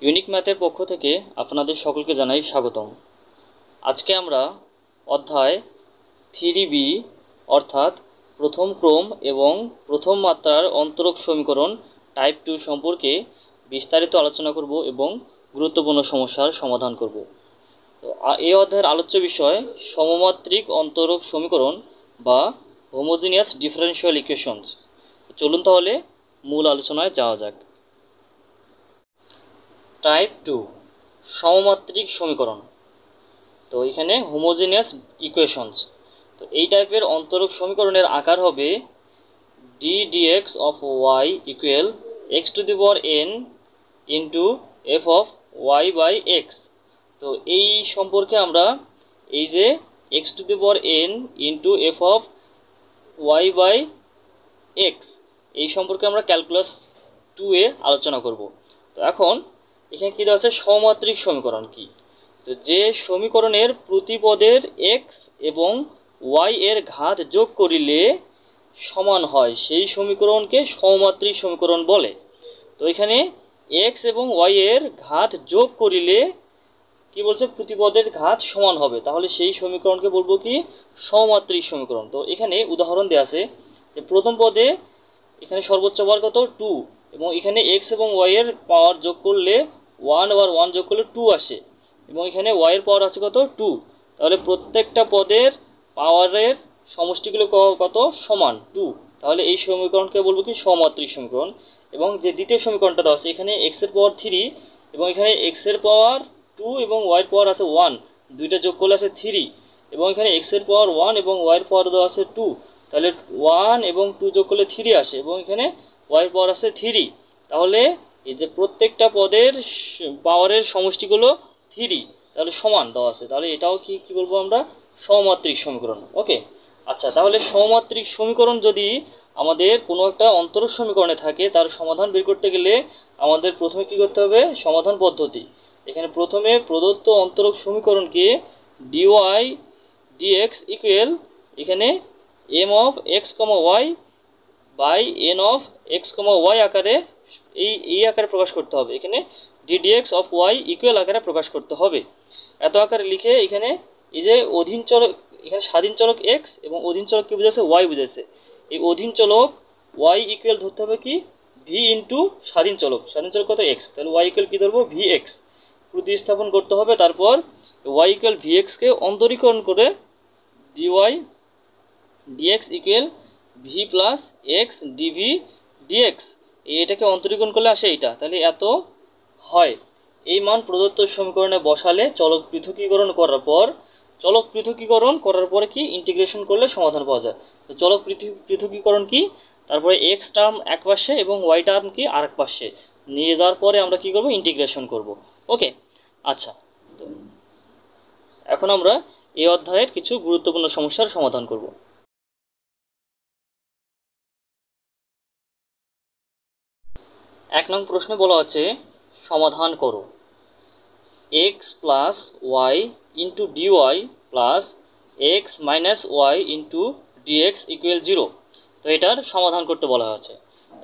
Unique ম্যাথের পক্ষ থেকে আপনাদের সকলকে জানাই স্বাগতম। আজকে আমরা অধ্যায় 3B অর্থাৎ প্রথম ক্রম এবং প্রথম মাত্রার অন্তরক সমীকরণ টাইপ 2 সম্পর্কে বিস্তারিত আলোচনা করব এবং গুরুত্বপূর্ণ সমস্যার সমাধান করব। তো এই অধ্যায়ের আলোচ্য বিষয় সমমাত্রিক অন্তরক সমীকরণ বা হোমোজিনিয়াস ডিফারেনশিয়াল ইকুয়েশনস। চলুন তাহলে মূল আলোচনায় যাওয়া যাক। টাইপ 2 সমমাত্রিক সমীকরণ। তো এখানে হোমোজিনিয়াস ইকুয়েশনস। তো এই টাইপের অন্তরক সমীকরণের আকার হবে d dx of y equal x to the power n into f of y by x. তো এই সম্পর্কে আমরা এই যে x to the power n into f of y by x এই সম্পর্কে আমরা ক্যালকুলাস 2-এ আলোচনা করব। তো এখন এখানে কী দেওয়া আছে, সমমাত্রিক সমীকরণ কি? তো যে সমীকরণের প্রতি পদের এক্স এবং ওয়াই এর ঘাত যোগ করিলে সমান হয় সেই সমীকরণকে সমমাত্রিক সমীকরণ বলে। তো এখানে এক্স এবং ওয়াই এর ঘাত যোগ করিলে কি বলছে, প্রতি পদের ঘাত সমান হবে, তাহলে সেই সমীকরণকে বলবো কি, সমমাত্রিক সমীকরণ। তো এখানে উদাহরণ দেওয়া আছে যে প্রথম পদে এখানে সর্বোচ্চ পাওয়ার কত 2, এবং এখানে এক্স এবং ওয়াই এর পাওয়ার যোগ করলে 1 আবার 1 যোগ করলে 2 আসে, এবং এখানে ওয়াই এর পাওয়ার আছে কত 2, তাহলে প্রত্যেকটা পদের পাওয়ারের সমষ্টিগুলো কত সমান 2, তাহলে এই সমীকরণকে বলবো কি সমমাত্রিক সমীকরণ। এবং যে দ্বিতীয় সমীকরণটা দেওয়া আছে এখানে এক্স এর পাওয়ার 3 এবং এখানে এক্স এর পাওয়ার 2 এবং ওয়াই এর পাওয়ার আছে 1, দুইটা যোগ করলে আছে 3, এবং এখানে এক্স এর পাওয়ার 1 এবং ওয়াই এর পাওয়ার দেওয়া আছে 2, তাহলে 1 এবং 2 যোগ করলে 3 আসে, এবং এখানে ওয়াই এর পাওয়ার আছে 3, তাহলে এই যে প্রত্যেকটা পদের পাওয়ারের সমষ্টিগুলো 3, তাহলে সমান দেওয়া আছে, তাহলে এটাও কি বলবো আমরা, সমমাত্রিক সমীকরণ। ওকে, আচ্ছা, তাহলে সমমাত্রিক সমীকরণ যদি আমাদের কোনো একটা অন্তরক সমীকরণে থাকে তার সমাধান বের করতে গেলে আমাদের প্রথমে কি করতে হবে, সমাধান পদ্ধতি। এখানে প্রথমে প্রদত্ত অন্তরক সমীকরণকে ডিওয়াই ডিএক্স ইকুয়াল এখানে m of x comma y by n of x comma y আকারে এই আকারে প্রকাশ করতে হবে। এখানে d dx of y equal আকারে প্রকাশ করতে হবে। এত আকারে লিখে এখানে এই যে অধীন চলক, এখানে স্বাধীন চলক এক্স এবং অধীন চলক কি বুঝেছে, ওয়াই বুঝেছে। এই অধীন চলক ওয়াই ইকুয়াল ধরতে হবে কি, ভি ইন্টু স্বাধীন চলক কত এক্স, তাহলে ওয়াই ইকুয়াল কি ধরবো, ভি এক্স প্রতিস্থাপন করতে হবে। তারপর ওয়াই ইকুয়াল ভি এক্সকে অন্তরীকরণ করে dy dx equal v plus x dv dx, এটাকে অন্তরীকরণ করলে আসে এইটা, তাহলে এত হয়। এই মান প্রদত্ত সমীকরণে বসালে চলক পৃথকীকরণ করার পরে কি ইন্টিগ্রেশন করলে সমাধান পাওয়া যায়। তো চলক পৃথকীকরণ কি, তারপরে এক্স টার্ম এক পাশে এবং ওয়াই টার্ম কি আরেক পাশে নিয়ে যাওয়ার পরে আমরা কি করব, ইন্টিগ্রেশন করব। ওকে, আচ্ছা, তো এখন আমরা এই অধ্যায়ের কিছু গুরুত্বপূর্ণ সমস্যার সমাধান করব। 1 নং প্রশ্নে বলা আছে সমাধান করো x plus y into dy plus x minus y into dx equal 0। তো এটার সমাধান করতে বলা হয়েছে।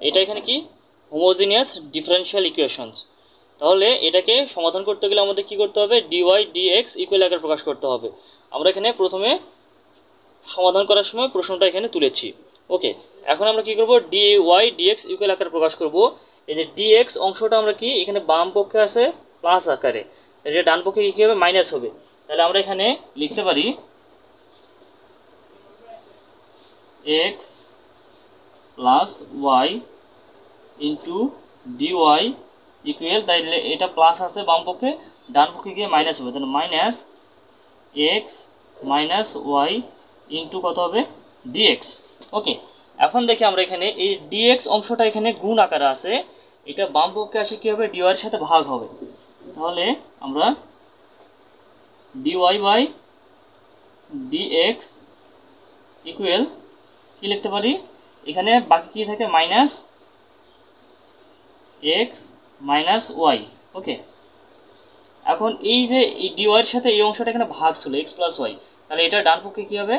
এটা এখানে কি, হোমোজিনিয়াস ডিফারেনশিয়াল ইকুয়েশনস। তাহলে এটাকে সমাধান করতে গেলে আমাদের কি করতে হবে, ডিওয়াই ডিএক্স ইকুয়াল আকারে প্রকাশ করতে হবে। আমরা এখানে প্রথমে সমাধান করার সময় প্রশ্নটা এখানে তুলেছি। ওকে, এখন আমরা কি করব, ডিওয়াই ডিএক্স ইকুয়াল আকারে প্রকাশ করব। এই যে ডিএক্স অংশটা আমরা কি এখানে বাম পক্ষে আছে প্লাস আকারে, এটা ডান পক্ষে কি হবে, মাইনাস হবে। তাহলে আমরা এখানে লিখতে পারি x plus y into dy equal, তাইলে এটা প্লাস আছে বাম পক্ষে, ডান পক্ষে গিয়ে মাইনাস হবে, তাহলে minus x minus y into কত হবে, ডিএক্স। ওকে, এখন দেখি আমরা এখানে এই ডিএক্স অংশটা এখানে গুণ আকারে আছে, এটা বাম পক্ষে আসে কি হবে, ডিওয়াই এর সাথে ভাগ হবে। তাহলে আমরা ডিওয়াই বাই ডিএক্স ইকুয়াল কি লিখতে পারি, এখানে বাকি কি থাকে, মাইনাস এক্স মাইনাস ওয়াই। ওকে, এখন এই যে এই ডিওয়াই এর সাথে এই অংশটা এখানে ভাগ ছিল এক্স প্লাস ওয়াই, তাহলে এটা ডান পক্ষে কি হবে,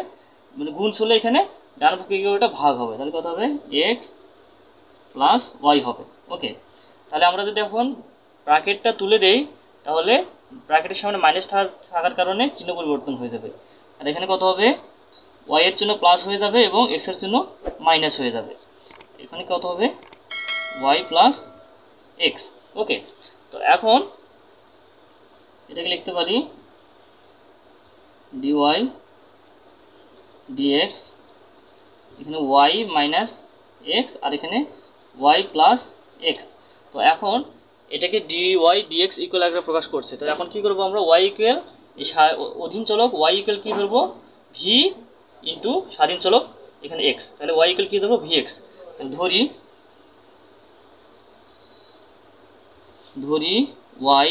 মানে গুণ ছিল এখানে, ডান পক্ষে কি ওটা ভাগ হবে, তাহলে কত হবে, এক্স প্লাস ওয়াই হবে। ওকে, তাহলে আমরা যদি এখন ব্র্যাকেটটা তুলে দেই তাহলে ব্র্যাকেটের সামনে মাইনাস থাকার কারণে চিহ্ন পরিবর্তন হয়ে যাবে। আর এখানে কত হবে, ওয়াই এর চিহ্ন প্লাস হয়ে যাবে এবং এক্স এর চিহ্ন মাইনাস হয়ে যাবে। এখানে কত হবে, ওয়াই প্লাস এক্স। ওকে, তো এখন এটাকে লিখতে পারি ডিওয়াই ডিএক্স, এখানে ওয়াই মাইনাস এক্স আর এখানে ওয়াই প্লাস এক্স। তো এখন এটাকে ডিওয়াই ডিএক্স ইকুয়াল আকারে প্রকাশ করছে। তো এখন কি করব আমরা, ওয়াই ইকুয়াল এই অধীন চলক ওয়াই ইকুয়াল কি ধরবো, ভি ইন্টু স্বাধীন চলক এখানে এক্স, তাহলে ওয়াই ইকুয়াল কি ধরবো, ভি এক্স। ধরি ওয়াই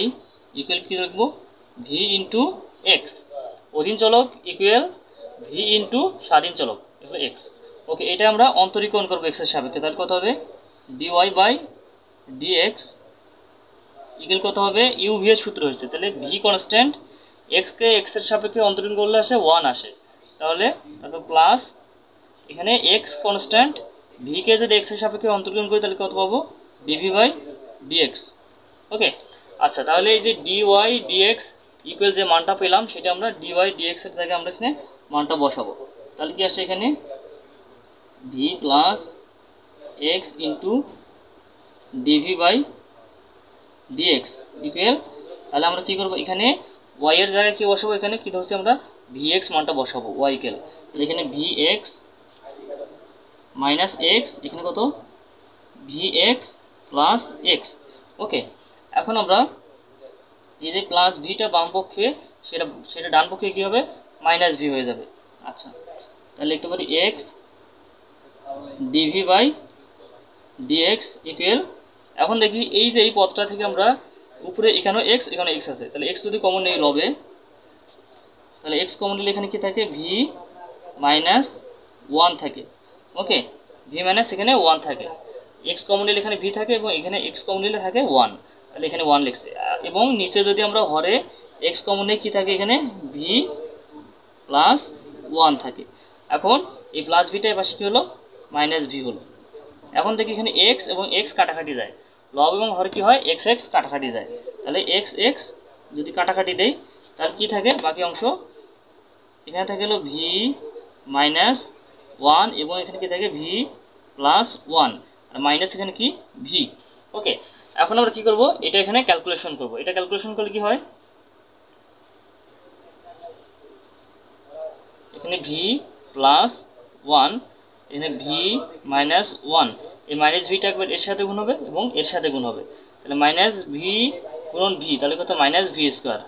ইকুয়াল কি রাখবো, ভি ইন্টু এক্স, অধীন চলক ইকুয়াল ভি ইন্টু স্বাধীন চলক এগুলো এক্স। ওকে, এটা আমরা অন্তরীকরণ করবো এক্সের সাপেক্ষে, তাহলে কত হবে, ডিওয়াই বাই ডিএক্স ইকুয়াল কত হবে, ইউ ভি এর সূত্র হয়েছে, তাহলে ভি কনস্ট্যান্ট, এক্সকে এক্সের সাপেক্ষে অন্তরীকরণ করলে আসে 1 আসে, তাহলে তারপর প্লাস এখানে এক্স কনস্ট্যান্ট, ভিকে যদি এক্সের সাপেক্ষে অন্তরীকরণ করি তাহলে কত পাবো, ডিভি বাই ডিএক্স। ওকে, আচ্ছা, তাহলে এই যে ডিওয়াই ডিএক্স ইকুয়াল যে মানটা পেলাম সেটা আমরা ডিওয়াই ডিএক্স এর জায়গায় আমরা এখানে মানটা বসাবো। তাহলে কি আসে এখানে, v plus x into dv by dx equal, তাহলে আমরা কি করবো, এখানে ওয়াই এর জায়গায় কি বসাবো, এখানে কি ধরছি আমরা, ভি এক্স মানটা বসাবো ওয়াই ইকুয়াল, তাহলে এখানে ভি এক্স মাইনাস এক্স, এখানে কত, ভি এক্স প্লাস এক্স। ওকে, এখন আমরা এই যে প্লাস ভিটা বাম পক্ষে সেটা ডান পক্ষে কী হবে, মাইনাস ভি হয়ে যাবে। আচ্ছা, তাহলে লিখতে পারি x dv by dx equal, এখন দেখি এই যে এই পদটা থেকে আমরা উপরে এখানেও এক্স এখানে এক্স আছে, তাহলে এক্স যদি কমন নেই লবে, তাহলে এক্স কমন নিলে এখানে কি থাকে, ভি মাইনাস 1 থাকে। ওকে, ভি মাইনাস এখানে 1 থাকে, এক্স কমন নিলে এখানে ভি থাকে এবং এখানে এক্স কমন নিলে থাকে 1, তাহলে এখানে 1 লিখছে। এবং নিচে যদি আমরা হরে এক্স কমন নিয়ে কী থাকে, এখানে ভি প্লাস 1 থাকে। এখন এই প্লাস ভিটা এর পাশে কী হলো, মাইনাস ভি হলো। এখন দেখি এখানে এক্স এবং এক্স কাটাকাটি যায়, লব এবং হরে কী হয়, এক্স এক্স কাটাকাটি যায়, তাহলে এক্স এক্স যদি কাটাকাটি দেই তাহলে কী থাকে, বাকি অংশ এখানে থাকে হলো ভি মাইনাস 1 এবং এখানে কি থাকে, ভি প্লাস 1 আর মাইনাস এখানে কি, ভি। ওকে, এখন আমরা কি করব, এটা এখানে ক্যালকুলেশন করব। এটা ক্যালকুলেশন করলে কি হয়, এখানে ভি প্লাস 1 এখানে ভি মাইনাস 1, এই মাইনাস ভিটা একবার এর সাথে গুণ হবে এবং এর সাথে গুণ হবে, তাহলে মাইনাস ভি গুণন ভি, তাহলে কত, minus v square,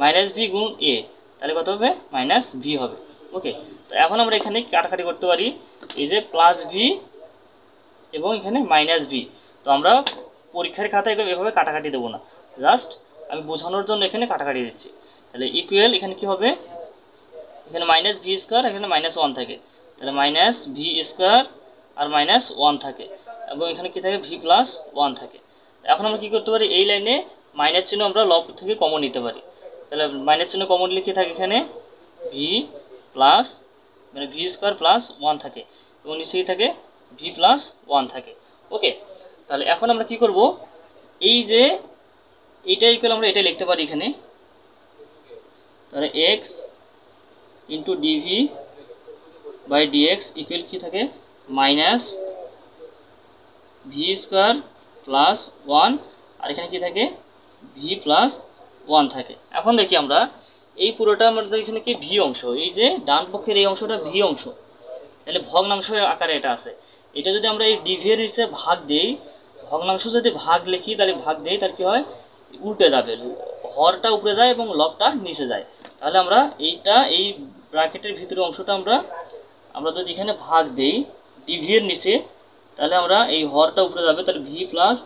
minus V গুণ এ, তাহলে কত হবে, মাইনাস ভি হবে। ওকে, তো এখন আমরা এখানে কাটাকাটি করতে পারি, এই যে প্লাস ভি এবং এখানে মাইনাস ভি, তো আমরা পরীক্ষার খাতায় এভাবে কাটাকাটি দেবো না, জাস্ট আমি বোঝানোর জন্য এখানে কাটাকাটি দিচ্ছি। তাহলে ইকুয়াল এখানে কি হবে, এখানে মাইনাস ভি স্কোয়ার এখানে মাইনাস 1 থাকে, তাহলে মাইনাস ভি স্কোয়ার আর মাইনাস 1 থাকে এবং এখানে কি থাকে, ভি প্লাস 1 থাকে। এখন আমরা কি করতে পারি, এই লাইনে মাইনাস চিহ্ন আমরা লব থেকে কমন নিতে পারি, তাহলে মাইনাস চিহ্ন কমন লিখে থাকে এখানে ভি প্লাস মানে ভি স্কোয়ার প্লাস 1 থাকে এবং নিচেই থাকে ভি প্লাস 1 থাকে। ওকে, তাহলে এখন আমরা কি করব, এই যে এইটা ইকুয়াল আমরা এটা লিখতে পারি এখানে, তাহলে x into dv by dx equal কি থাকে, মাইনাস ভি স্কোয়ার প্লাস 1 আর এখানে কি থাকে, ভি প্লাস 1 থাকে। এখন দেখি আমরা এই পুরোটা আমাদের এখানে কি ভি অংশ, এই যে ডান পক্ষের এই অংশটা ভি অংশ, তাহলে ভগ্নাংশ আকারে এটা আছে। এটা যদি আমরা এই ডিভি এর নিচে ভাগ দেই, ভগ্নাংশ যদি ভাগ লিখি তাহলে ভাগ দেই, তার কি হয়, উল্টে যাবে, হরটা উপরে যায় এবং লবটা নিচে যায়। তাহলে আমরা এইটা এই ব্র্যাকেটের ভিতরে অংশটা আমরা যদি এখানে ভাগ দেই ডিভি এর নিচে, তাহলে আমরা এই হরটা উপরে যাবে, তাহলে ভি প্লাস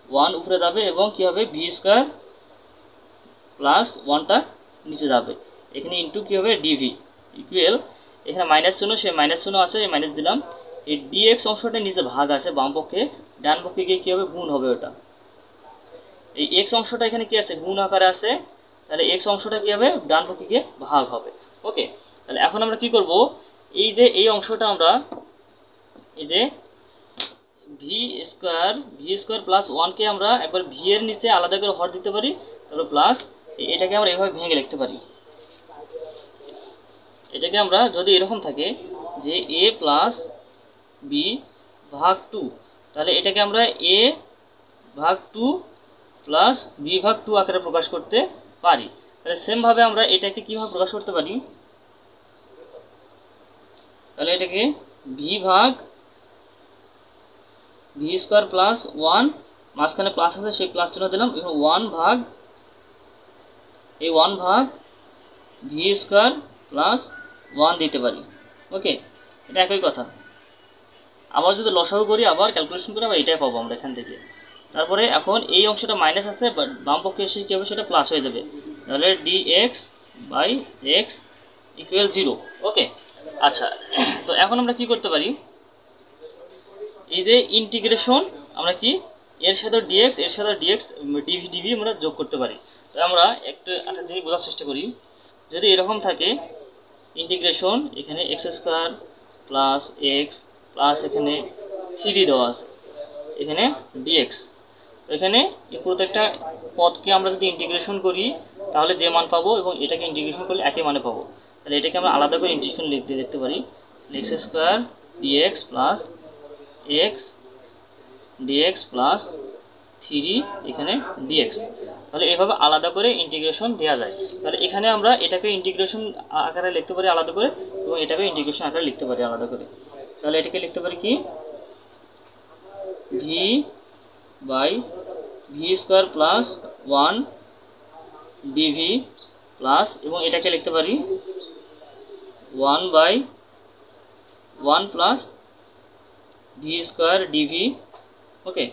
1 উপরে যাবে এবং কি হবে, ভি স্কোয়ার প্লাস 1টা নিচে যাবে, এখানে ইন্টু কি হবে, ডিভি ইকুয়াল, এখানে মাইনাস চিহ্ন, সে মাইনাস চিহ্ন আছে, এই মাইনাস দিলাম, এই ডিএক্স অংশটা নিচে ভাগ আছে বাম পক্ষে, ডান পক্ষে গিয়ে কী হবে, গুণ হবে, ওটা এই এক্স অংশটা এখানে কি আছে, গুণ আকারে আছে, তাহলে এক্স অংশটা কি হবে, ডান পক্ষে গিয়ে ভাগ হবে। ওকে, তাহলে এখন আমরা কি করব, এই যে এই অংশটা আমরা এই যে ভি স্কোয়ার প্লাস ওয়ানকে আমরা একবার ভি এর নিচে আলাদা করে হর দিতে পারি, তারপর প্লাস এটাকে আমরা এভাবে ভেঙে লিখতে পারি। এটাকে আমরা যদি এরকম থাকে যে এ প্লাস বি ভাগ 2, তাহলে এটাকে আমরা এ ভাগ 2 প্লাস বি ভাগ 2 আকারে প্রকাশ করতে পারি। তাহলে সেমভাবে আমরা এটাকে কীভাবে প্রকাশ করতে পারি, তাহলে এটাকে ভি ভাগ ভি স্কোয়ার প্লাস 1, মাঝখানে প্লাস আছে সেই প্লাস চিহ্ন দিলাম, এবং 1 ভাগ ভি স্কোয়ার প্লাস 1 দিতে পারি। ওকে, এটা একই কথা। আবার যদি লসাগু করি, আবার ক্যালকুলেশন করে আবার এটাই পাবো আমরা এখান থেকে। তারপরে এখন এই অংশটা মাইনাস আছে, বাট বাম পক্ষে এসে কী হবে, সেটা প্লাস হয়ে যাবে। তাহলে ডিএক্স বাই এক্স ইকুয়াল 0। ওকে, আচ্ছা, তো এখন আমরা কি করতে পারি, এই যে ইন্টিগ্রেশন আমরা কি এর সাথে ডিএক্স ডিভি ডিভি আমরা যোগ করতে পারি। তো আমরা একটু একটা জিনিস বোঝার চেষ্টা করি। যদি এরকম থাকে ইন্টিগ্রেশন, এখানে x square plus x plus এখানে 3 দেওয়া আছে, এখানে ডিএক্স, তো এখানে এই প্রত্যেকটা পদকে আমরা যদি ইন্টিগ্রেশন করি তাহলে যে মান পাবো, এবং এটাকে ইন্টিগ্রেশন করলে একই মানে পাবো। তাহলে এটাকে আমরা আলাদা করে ইন্টিগ্রেশন লিখতে পারি, x square dx plus x dx plus 3 এখানে ডিএক্স। তাহলে এভাবে আলাদা করে ইন্টিগ্রেশন দেওয়া যায়। তাহলে এখানে আমরা এটাকে ইন্টিগ্রেশন আকারে লিখতে পারি আলাদা করে, এবং এটাকে ইন্টিগ্রেশন আকারে লিখতে পারি আলাদা করে। তাহলে এটাকে লিখতে পারি কি v by v square plus 1 dv plus, এবং এটাকে লিখতে পারি 1 by 1 plus v square dv. Okay,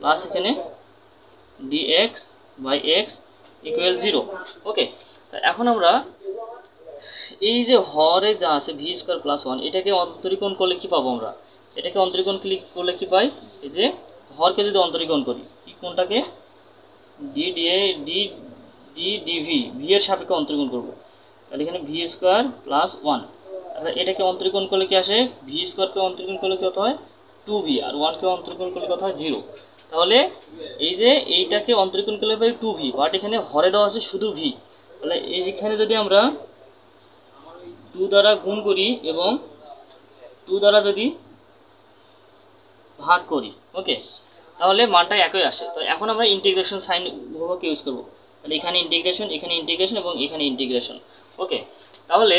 plus এখানে dx by x equal 0। Okay, তা এখন আমরা এই যে হরে যা আছে ভি স্কোয়ার প্লাস 1, এটাকে অন্তরীকরণ করলে কি পাবো আমরা, এটাকে অন্তরীকরণ করলে কি পাই, এই যে হরকে যদি অন্তরীকরণ করি, কি কোনটাকে ডি ডিভি ভি এর সাপেক্ষে অন্তরীকরণ করবো, তাহলে এখানে ভি স্কোয়ার প্লাস 1, তাহলে এটাকে অন্তরীকরণ করলে কি আসে, ভি স্কোয়ারকে অন্তরীকরণ করলে কত হয় 2v, আর 1কে অন্তরীকরণ করলে কত হয় 0। তাহলে এই যে এইটাকে অন্তরীকরণ করলে পাই 2v, বাট এখানে হরে দেওয়া আছে শুধু v। তাহলে এইখানে যদি আমরা 2 দ্বারা গুণ করি এবং 2 দ্বারা যদি ভাগ করি, ওকে, তাহলে মানটা একই আসে। তো এখন আমরা ইন্টিগ্রেশন সাইন উপভোগকে ইউজ করবো। তাহলে এখানে ইন্টিগ্রেশন এবং এখানে ইন্টিগ্রেশন। ওকে, তাহলে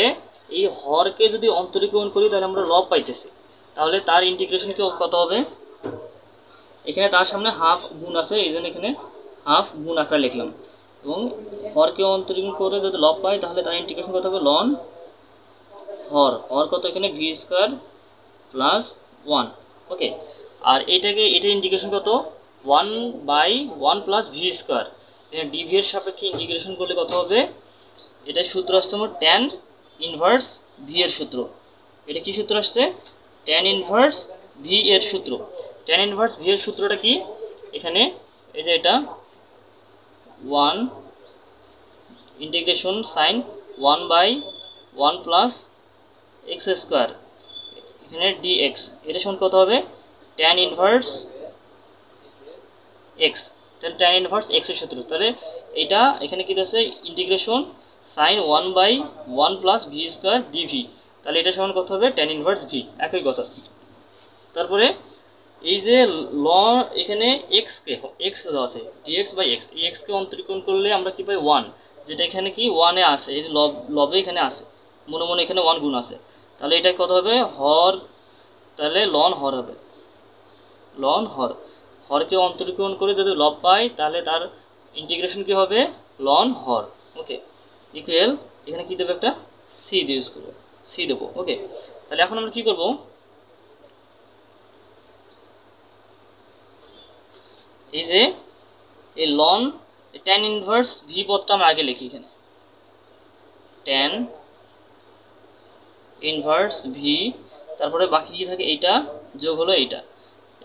এই হরকে যদি অন্তরীকরণ করি তাহলে আমরা লব পাইতেছি, তাহলে তার ইন্টিগ্রেশন কি কত হবে, এখানে তার সামনে হাফ গুণ আছে, এই জন্য এখানে হাফ গুণ আকারে লিখলাম, এবং হরকে অন্তরীকরণ করে যদি লব পাই তাহলে তার ইন্টিগ্রেশন কত হবে লন হর কত, এখানে ভি স্কোয়ার প্লাস 1। ওকে, আর এটা ইন্টিগ্রেশন কত 1 বাই 1 প্লাস ভি স্কোয়ার, এখানে ডিভি এর সাপেক্ষে ইন্টিগ্রেশন করলে কত হবে, এটা সূত্র আসছে আমার ট্যান ইনভার্স ভি এর সূত্র। এটা কি সূত্র আসছে, ট্যান ইনভার্স ভি এর সূত্র। ট্যান ইনভার্স ভি এর সূত্রটা কি, এখানে এই যে এটা 1 integration sign 1 by 1 plus x square, এখানে ডিএক্স, এটা সমান কত হবে ট্যান ইনভার্স এক্স, তাহলে ট্যান ইনভার্স এক্স এর সূত্র। তাহলে এটা এখানে কি আছে integration sign 1 by 1 plus v square dv, তাহলে এটা সমান কত হবে ট্যান ইনভার্স ভি, একই কথা। তারপরে এই যে ল এখানে এক্স আছে ডিএক্স বাই এক্স, এই এক্সকে অন্তরীকরণ করলে আমরা কি পাই 1, যেটা এখানে কি 1 এ আছে, এই লবে এখানে আছে, মনে মনে এখানে 1 গুণ আছে, তাহলে এটা কত হবে হর, তাহলে লন হর হবে, লন হর, হরকে অন্তরীকরণ করে যদি লব পাই তাহলে তার ইন্টিগ্রেশন কি হবে লন হর। ওকে, ইকুয়াল এখানে কি দেবো, একটা সি ইউজ করবো, সি দেবো। ওকে, তাহলে এখন আমরা কি করব, এই যে এই লন ট্যান ইনভার্স ভি পদটা আমরা আগে লিখি, এখানে ট্যান ইনভার্স ভি, তারপরে বাকি কি থাকে এইটা যোগ হলো এইটা,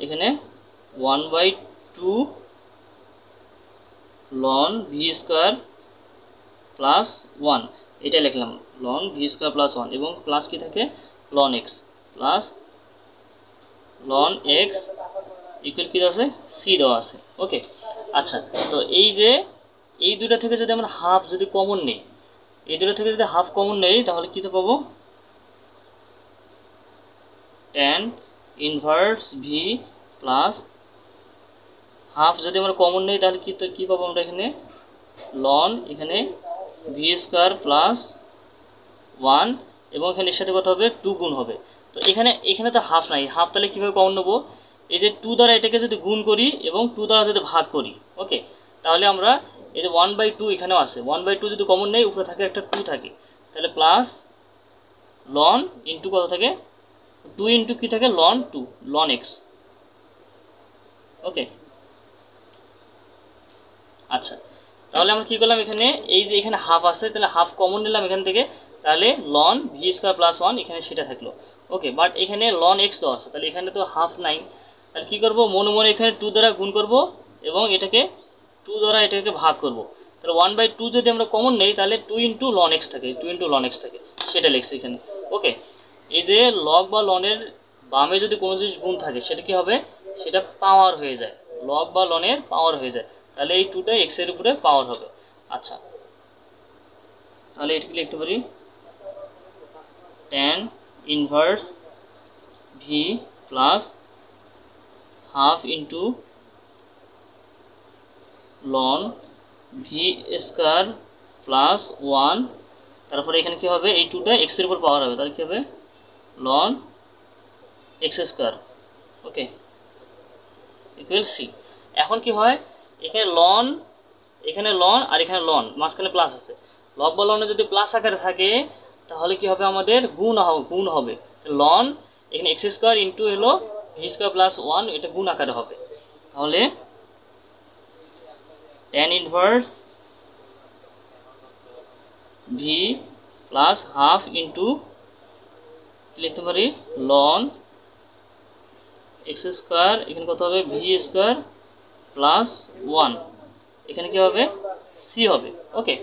এখানে 1/2 লন ভি স্কোয়ার প্লাস 1, এটা লিখলাম লন ভি স্কোয়ার প্লাস 1, এবং প্লাস কি থাকে ln x plus ln x equal কি দেওয়া আছে, সি দেওয়া আছে। ওকে, আচ্ছা, তো এই যে এই দুটা থেকে যদি আমরা হাফ যদি কমন নেই, এই দুটো থেকে যদি হাফ কমন নেই তাহলে কী তো পাবো, tan inverse V plus half যদি আমরা কমন নেই তাহলে কী পাবো আমরা এখানে, লন এখানে ভি স্কোয়ার প্লাস 1 এবং এখানে এর সাথে কত হবে, 2 গুণ হবে। তো এখানে তো হাফ নাই, হাফ তাহলে কীভাবে কমন নেবো, এই যে 2 দ্বারা এটাকে যদি গুণ করি এবং 2 দ্বারা যদি ভাগ করি, ওকে, তাহলে আমরা এই যে 1/2 এখানেও আছে, 1/2 যদি কমন নেই উপরে থাকে একটা 2 থাকে, তাহলে প্লাস লন ইন্টু কত থাকে, 2 ইন্টু কী থাকে, লন 2 লন এক্স। ওকে, আচ্ছা, তাহলে আমরা কী করলাম, এখানে এই যে এখানে হাফ আছে তাহলে হাফ কমন নিলাম এখান থেকে, তাহলে লন ভি স্কোয়ার প্লাস 1 এখানে সেটা থাকলো। ওকে, বাট এখানে লন এক্স দেওয়া আছে, তাহলে এখানে তো হাফ নাই, তাহলে কী করবো, মনে মনে এখানে 2 দ্বারা গুণ করব এবং এটাকে 2 দ্বারা এটাকে ভাগ করব। তাহলে 1/2 যদি আমরা কমন নেই তাহলে 2 ইন্টু লন এক্স থাকে, 2 ইন্টু লন এক্স থাকে, সেটা লিখছি এখানে। ওকে, এই যে লগ বা লনের বামে যদি কোনো জিনিস গুণ থাকে সেটা কি হবে, সেটা পাওয়ার হয়ে যায়, লগ বা লনের পাওয়ার হয়ে যায়, তাহলে এই 2টা এক্সের উপরে পাওয়ার হবে। আচ্ছা, তাহলে এটাকে লিখতে পারি tan inverse V plus half into loan V square plus 1, তারপরে এখানে কি হবে, এই 2টা এক্সের উপর পাওয়ার হবে, তাহলে কী হবে, লন এক্স স্কোয়ার। ওকে, ইকুয়াল সি। এখন কি হয়, এখানে লন আর এখানে লন, মাঝখানে প্লাস আছে, লব বা লনে যদি প্লাস আকারে থাকে তাহলে কি হবে, আমাদের গুণ হবে, লন এখানে এক্স স্কোয়ার ইন্টু হলো ভি স্কোয়ার প্লাস 1, এটা গুণ আকারে হবে, তাহলে tan inverse V plus half into লিখতে পারি লন এক্স স্কোয়ার, এখানে কত হবে, ভি স্কোয়ার প্লাস 1, এখানে কি হবে, সি হবে। ওকে,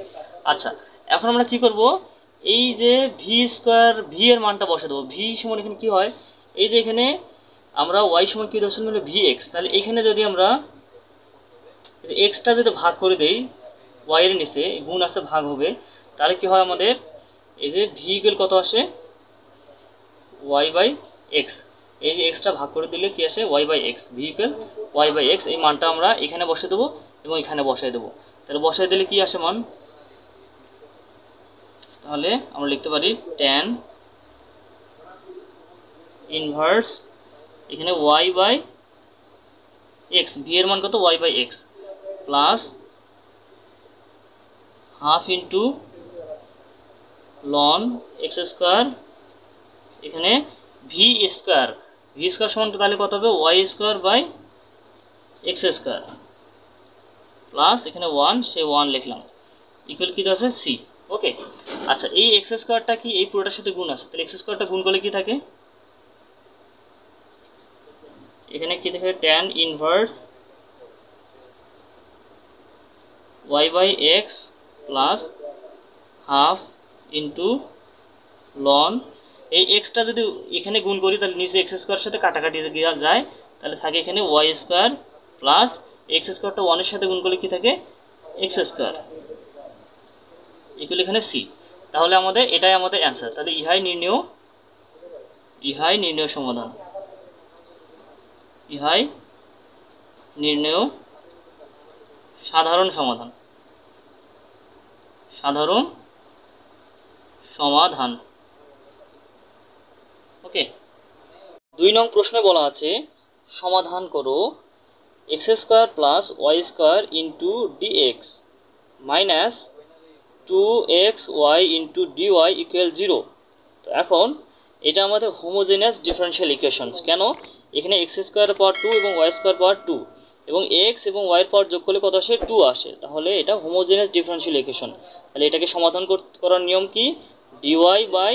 আচ্ছা, এখন আমরা কি করব, এই যে ভি স্কোয়ার, ভি এর মানটা বসে দেবো, ভি সমান এখানে কি হয়, এই যে এখানে আমরা ওয়াই সমান কি ধরছিলাম হলো ভি এক্স, তাহলে এখানে যদি আমরা এক্সটা যদি ভাগ করে দেই ওয়াই এর নিচে গুণ আছে ভাগ হবে, তাহলে কি হয় আমাদের, এই যে ভি ইকুয়াল কত আসে, ওয়াই বাই এক্স, এই যে এক্সটা ভাগ করে দিলে কি আসে, y by x, v equal y by x, এই মানটা আমরা এখানে বসে দেবো এবং এখানে বসাই দেবো, তাহলে বসাই দিলে কি আসে মান, তাহলে আমরা লিখতে পারি ট্যান ইনভার্স এখানে ওয়াই বাই এক্স, ভি এর মান কত, y by x plus half into ln x square, এখানে ভি স্কোয়ার সমান তাহলে কত হবে, y square by x square plus এখানে 1, সেই 1 লিখলাম, ইকুয়াল কি আছে, সি। ওকে, আচ্ছা, এই এক্স স্কোয়ারটা কি এই পুরোটার সাথে গুণ আছে, তাহলে এক্স স্কোয়ারটা গুণ করলে কি থাকে, এখানে কি থাকে, tan inverse y by x plus half into ln, এই এক্সটা যদি এখানে গুণ করি তাহলে নিচে এক্স স্কোয়ারের সাথে কাটাকাটি যায়, তাহলে থাকে এখানে ওয়াই স্কোয়ার প্লাস এক্স স্কোয়ারটা 1 এর সাথে গুণ করলে কি থাকে, এক্স স্কোয়ার, ইকুয়াল এখানে সি। তাহলে আমাদের এটাই আমাদের অ্যান্সার, তাহলে ইহাই নির্ণয় সমাধান, ইহাই নির্ণয় সাধারণ সমাধান, ওকে। 2 নং প্রশ্নে বলা আছে সমাধান করো x square plus y square into dx minus 2xy into dy equal 0। তো এখন এটা আমাদের হোমোজেনিয়াস ডিফারেনশিয়াল ইকুয়েশনস, কেন, এখানে এক্স স্কোয়ার পাওয়ার 2 এবং ওয়াই স্কোয়ার পাওয়ার 2 এবং এক্স এবং ওয়াইয়ের পাওয়ার যোগ করলে কত আসে, 2 আসে, তাহলে এটা হোমোজেনিয়াস ডিফারেনশিয়াল ইকুয়েশন। তাহলে এটাকে সমাধান করার নিয়ম কি, ডিওয়াই বাই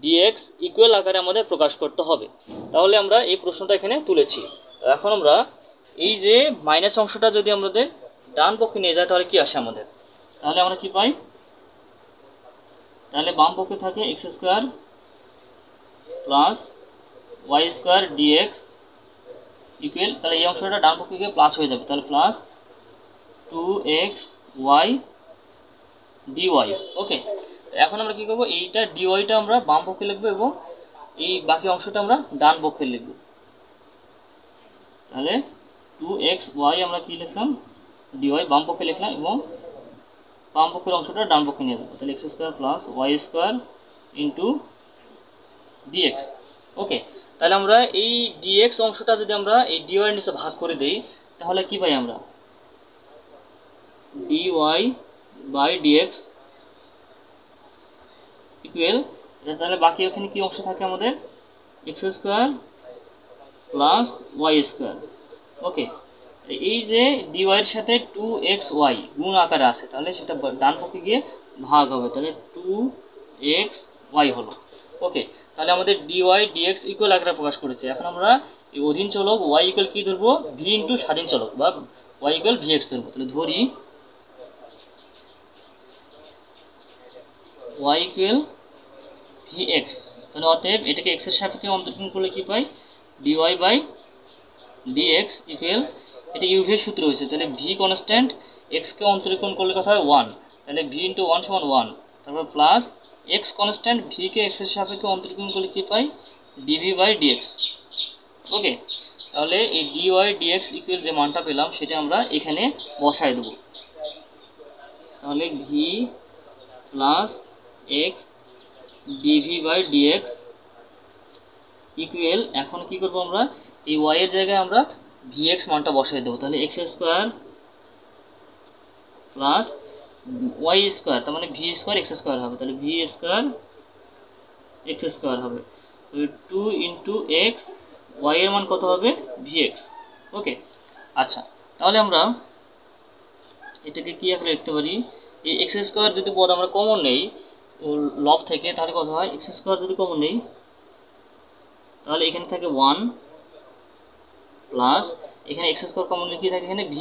ডিএক্স ইকুয়াল আকারে আমাদের প্রকাশ করতে হবে। তাহলে আমরা এই প্রশ্নটা এখানে তুলেছি। তো এখন আমরা এই যে মাইনাস অংশটা যদি আমাদের ডান পক্ষে নিয়ে যায় তাহলে কি আসে আমাদের, তাহলে আমরা কি পাই, তাহলে বাম পক্ষে থাকে x square plus y square dx equal, তাহলে এই অংশটা ডান পক্ষে গিয়ে প্লাস হয়ে যাবে, তাহলে প্লাস 2xy dy। ওকে, এখন আমরা কি করব, এইটা ডিওয়াইটা আমরা বাম পক্ষে লিখবো এবং এই বাকি অংশটা আমরা ডান পক্ষে লিখব। তাহলে 2xy আমরা কি লিখলাম, ডিওয়াই বাম পক্ষে লিখলাম এবং বাম পক্ষের অংশটা ডান পক্ষে নিয়ে যাবো, তাহলে x² plus y² into dx। ওকে, তাহলে আমরা এই dx অংশটা যদি আমরা এই dy এর নিচে ভাগ করে দেই তাহলে কি পাই আমরা, dy বাই dx ইকুয়াল, তাহলে বাকি ওখানে কি অংশ থাকে আমাদের, x² প্লাস y²। ওকে, এই যে dy এর সাথে 2xy গুণ আকারে আছে, তাহলে সেটা ডান পক্ষে গিয়ে ভাগ হবে, তাহলে 2xy হলো। ওকে, তাহলে আমাদের dy dx ইকুয়াল আকারে প্রকাশ করেছে। এখন আমরা এই অধীন চলক y ইকুয়াল কি ধরবো, v ইন্টু স্বাধীন চলক বা y ইকুয়াল vx ধরবো। তাহলে ধরি y ইকুয়াল vx, তাহলে অতএব এটাকে x এর সাপেক্ষে অন্তর্কোণ করলে কি পাই, dy বাই dx ইকুয়াল, এটা ইউ ভি এর সূত্র হয়েছে, তাহলে v কনস্ট্যান্ট x কে অন্তরীকরণ করলে কথা হয় 1, তাহলে v ইন্টু 1 সমান 1, তারপর প্লাস x কনস্ট্যান্ট v কে x এর সাপেক্ষে অন্তরীকরণ করলে কি পাই, dv বাই dx। ওকে, তাহলে এই dy dx ইকুয়াল যে মানটা পেলাম সেটা আমরা এখানে বসায় দেব, তাহলে v plus x dv by dx equal, এখন কি করব আমরা এই y এর জায়গায় আমরা vx মানটা বসাই দেবো, তাহলে x² প্লাস y², তার মানে v² x² হবে, তাহলে v² x² হবে, 2 ইন্টু x, y এর মান কত হবে vx। ওকে, আচ্ছা, তাহলে আমরা এটাকে কি আকারে লিখতে পারি, এই x² যদি পদ আমরা কমন নেই লব থেকে তাহলে কত হয়, x² যদি কমন নেই তাহলে এখানে থাকে 1 প্লাস এখানে x² কমন লিখে থাকে, এখানে v²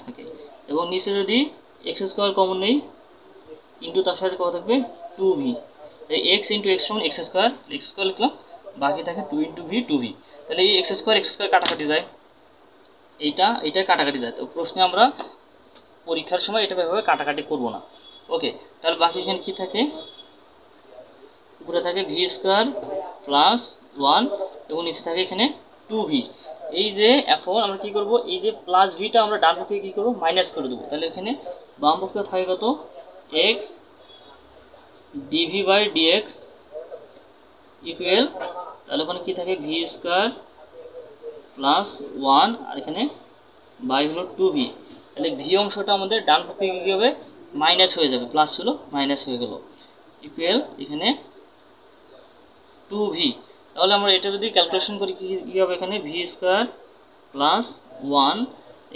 থাকে, এবং নিচে যদি x² কমন নেই ইন্টু তার সাথে কত থাকবে 2v, x ইন্টু x সমান x² লিখলাম, বাকি থাকে 2 ইন্টু v 2v, তাহলে এই x² কাটাকাটি যায়, এইটা কাটাকাটি যায়, তো প্রশ্নে আমরা পরীক্ষার সময় এটা ভাবে কাটাকাটি করব না। ওকে, তাহলে বাকি এখানে কি থাকে, উপরে থাকে v² প্লাস 1 এবং নিচে থাকে এখানে 2v। এই যে এখন আমরা কি করব, এই যে প্লাস ভিটা আমরা ডান পক্ষে কি করব, মাইনাস করে দেবো, তাহলে এখানে বাম পক্ষে থাকে কত, x dv by dx equal, তাহলে ওখানে কি থাকে v² প্লাস 1 আর এখানে বাই হলো 2v, তাহলে v অংশটা আমাদের ডান পক্ষে কি হবে, মাইনাস হয়ে যাবে, প্লাস ছিল মাইনাস হয়ে গেল, ইকুয়াল এখানে 2v। তাহলে আমরা এটা যদি ক্যালকুলেশন করি কি হবে, এখানে v² প্লাস 1,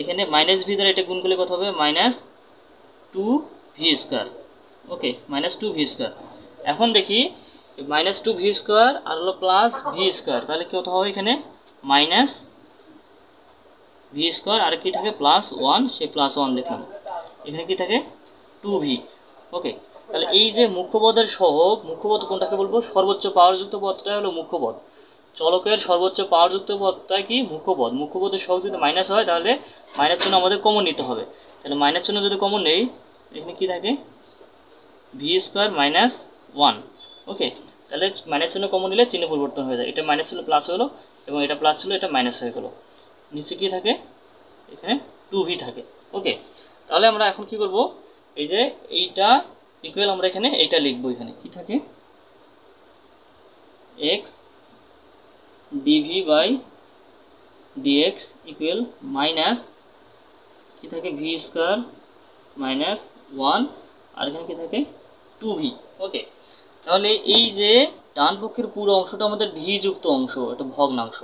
এখানে মাইনাস ভি দ্বারা এটা গুণ করলে কত হবে, মাইনাস 2v²। ওকে, মাইনাস 2v²। এখন দেখি মাইনাস 2v² আর হলো প্লাস v², তাহলে কত হবে, এখানে মাইনাস v² আর কি থাকে প্লাস 1, সেই প্লাস 1 দেখলাম, এখানে কি থাকে 2v। ওকে, তাহলে এই যে মুখ্য পদের সহগ, মুখ্য পদ কোনটাকে বলবো, সর্বোচ্চ পাওয়ারযুক্ত পদটা হলো মুখ্য পদ, চলকের সর্বোচ্চ পাওয়ারযুক্ত পদটা কি মুখ্য পদ, মুখ্য পদের সহগ যদি মাইনাস হয় তাহলে মাইনাস চিহ্ন আমাদের কমন নিতে হবে, তাহলে মাইনাস চিহ্ন যদি কমন নেই এখানে কি থাকে v² মাইনাস 1। ওকে, তাহলে মাইনাস চিহ্ন কমন নিলে চিহ্ন পরিবর্তন হয়ে যায়, এটা মাইনাস ছিল প্লাস হলো এবং এটা প্লাস ছিল এটা মাইনাস হয়ে গেল, নিচে কি থাকে এখানে 2v থাকে। ওকে, তাহলে আমরা এখন কি করব, এই যে এইটা ইকুয়াল আমরা এখানে এইটা লিখবো, এখানে কি থাকে x dv by dx equal minus কি থাকে v² মাইনাস 1 আর এখানে কি থাকে 2v। ওকে, তাহলে এই যে ডান পক্ষের পুরো অংশটা আমাদের v যুক্ত অংশ, এটা ভগ্নাংশ,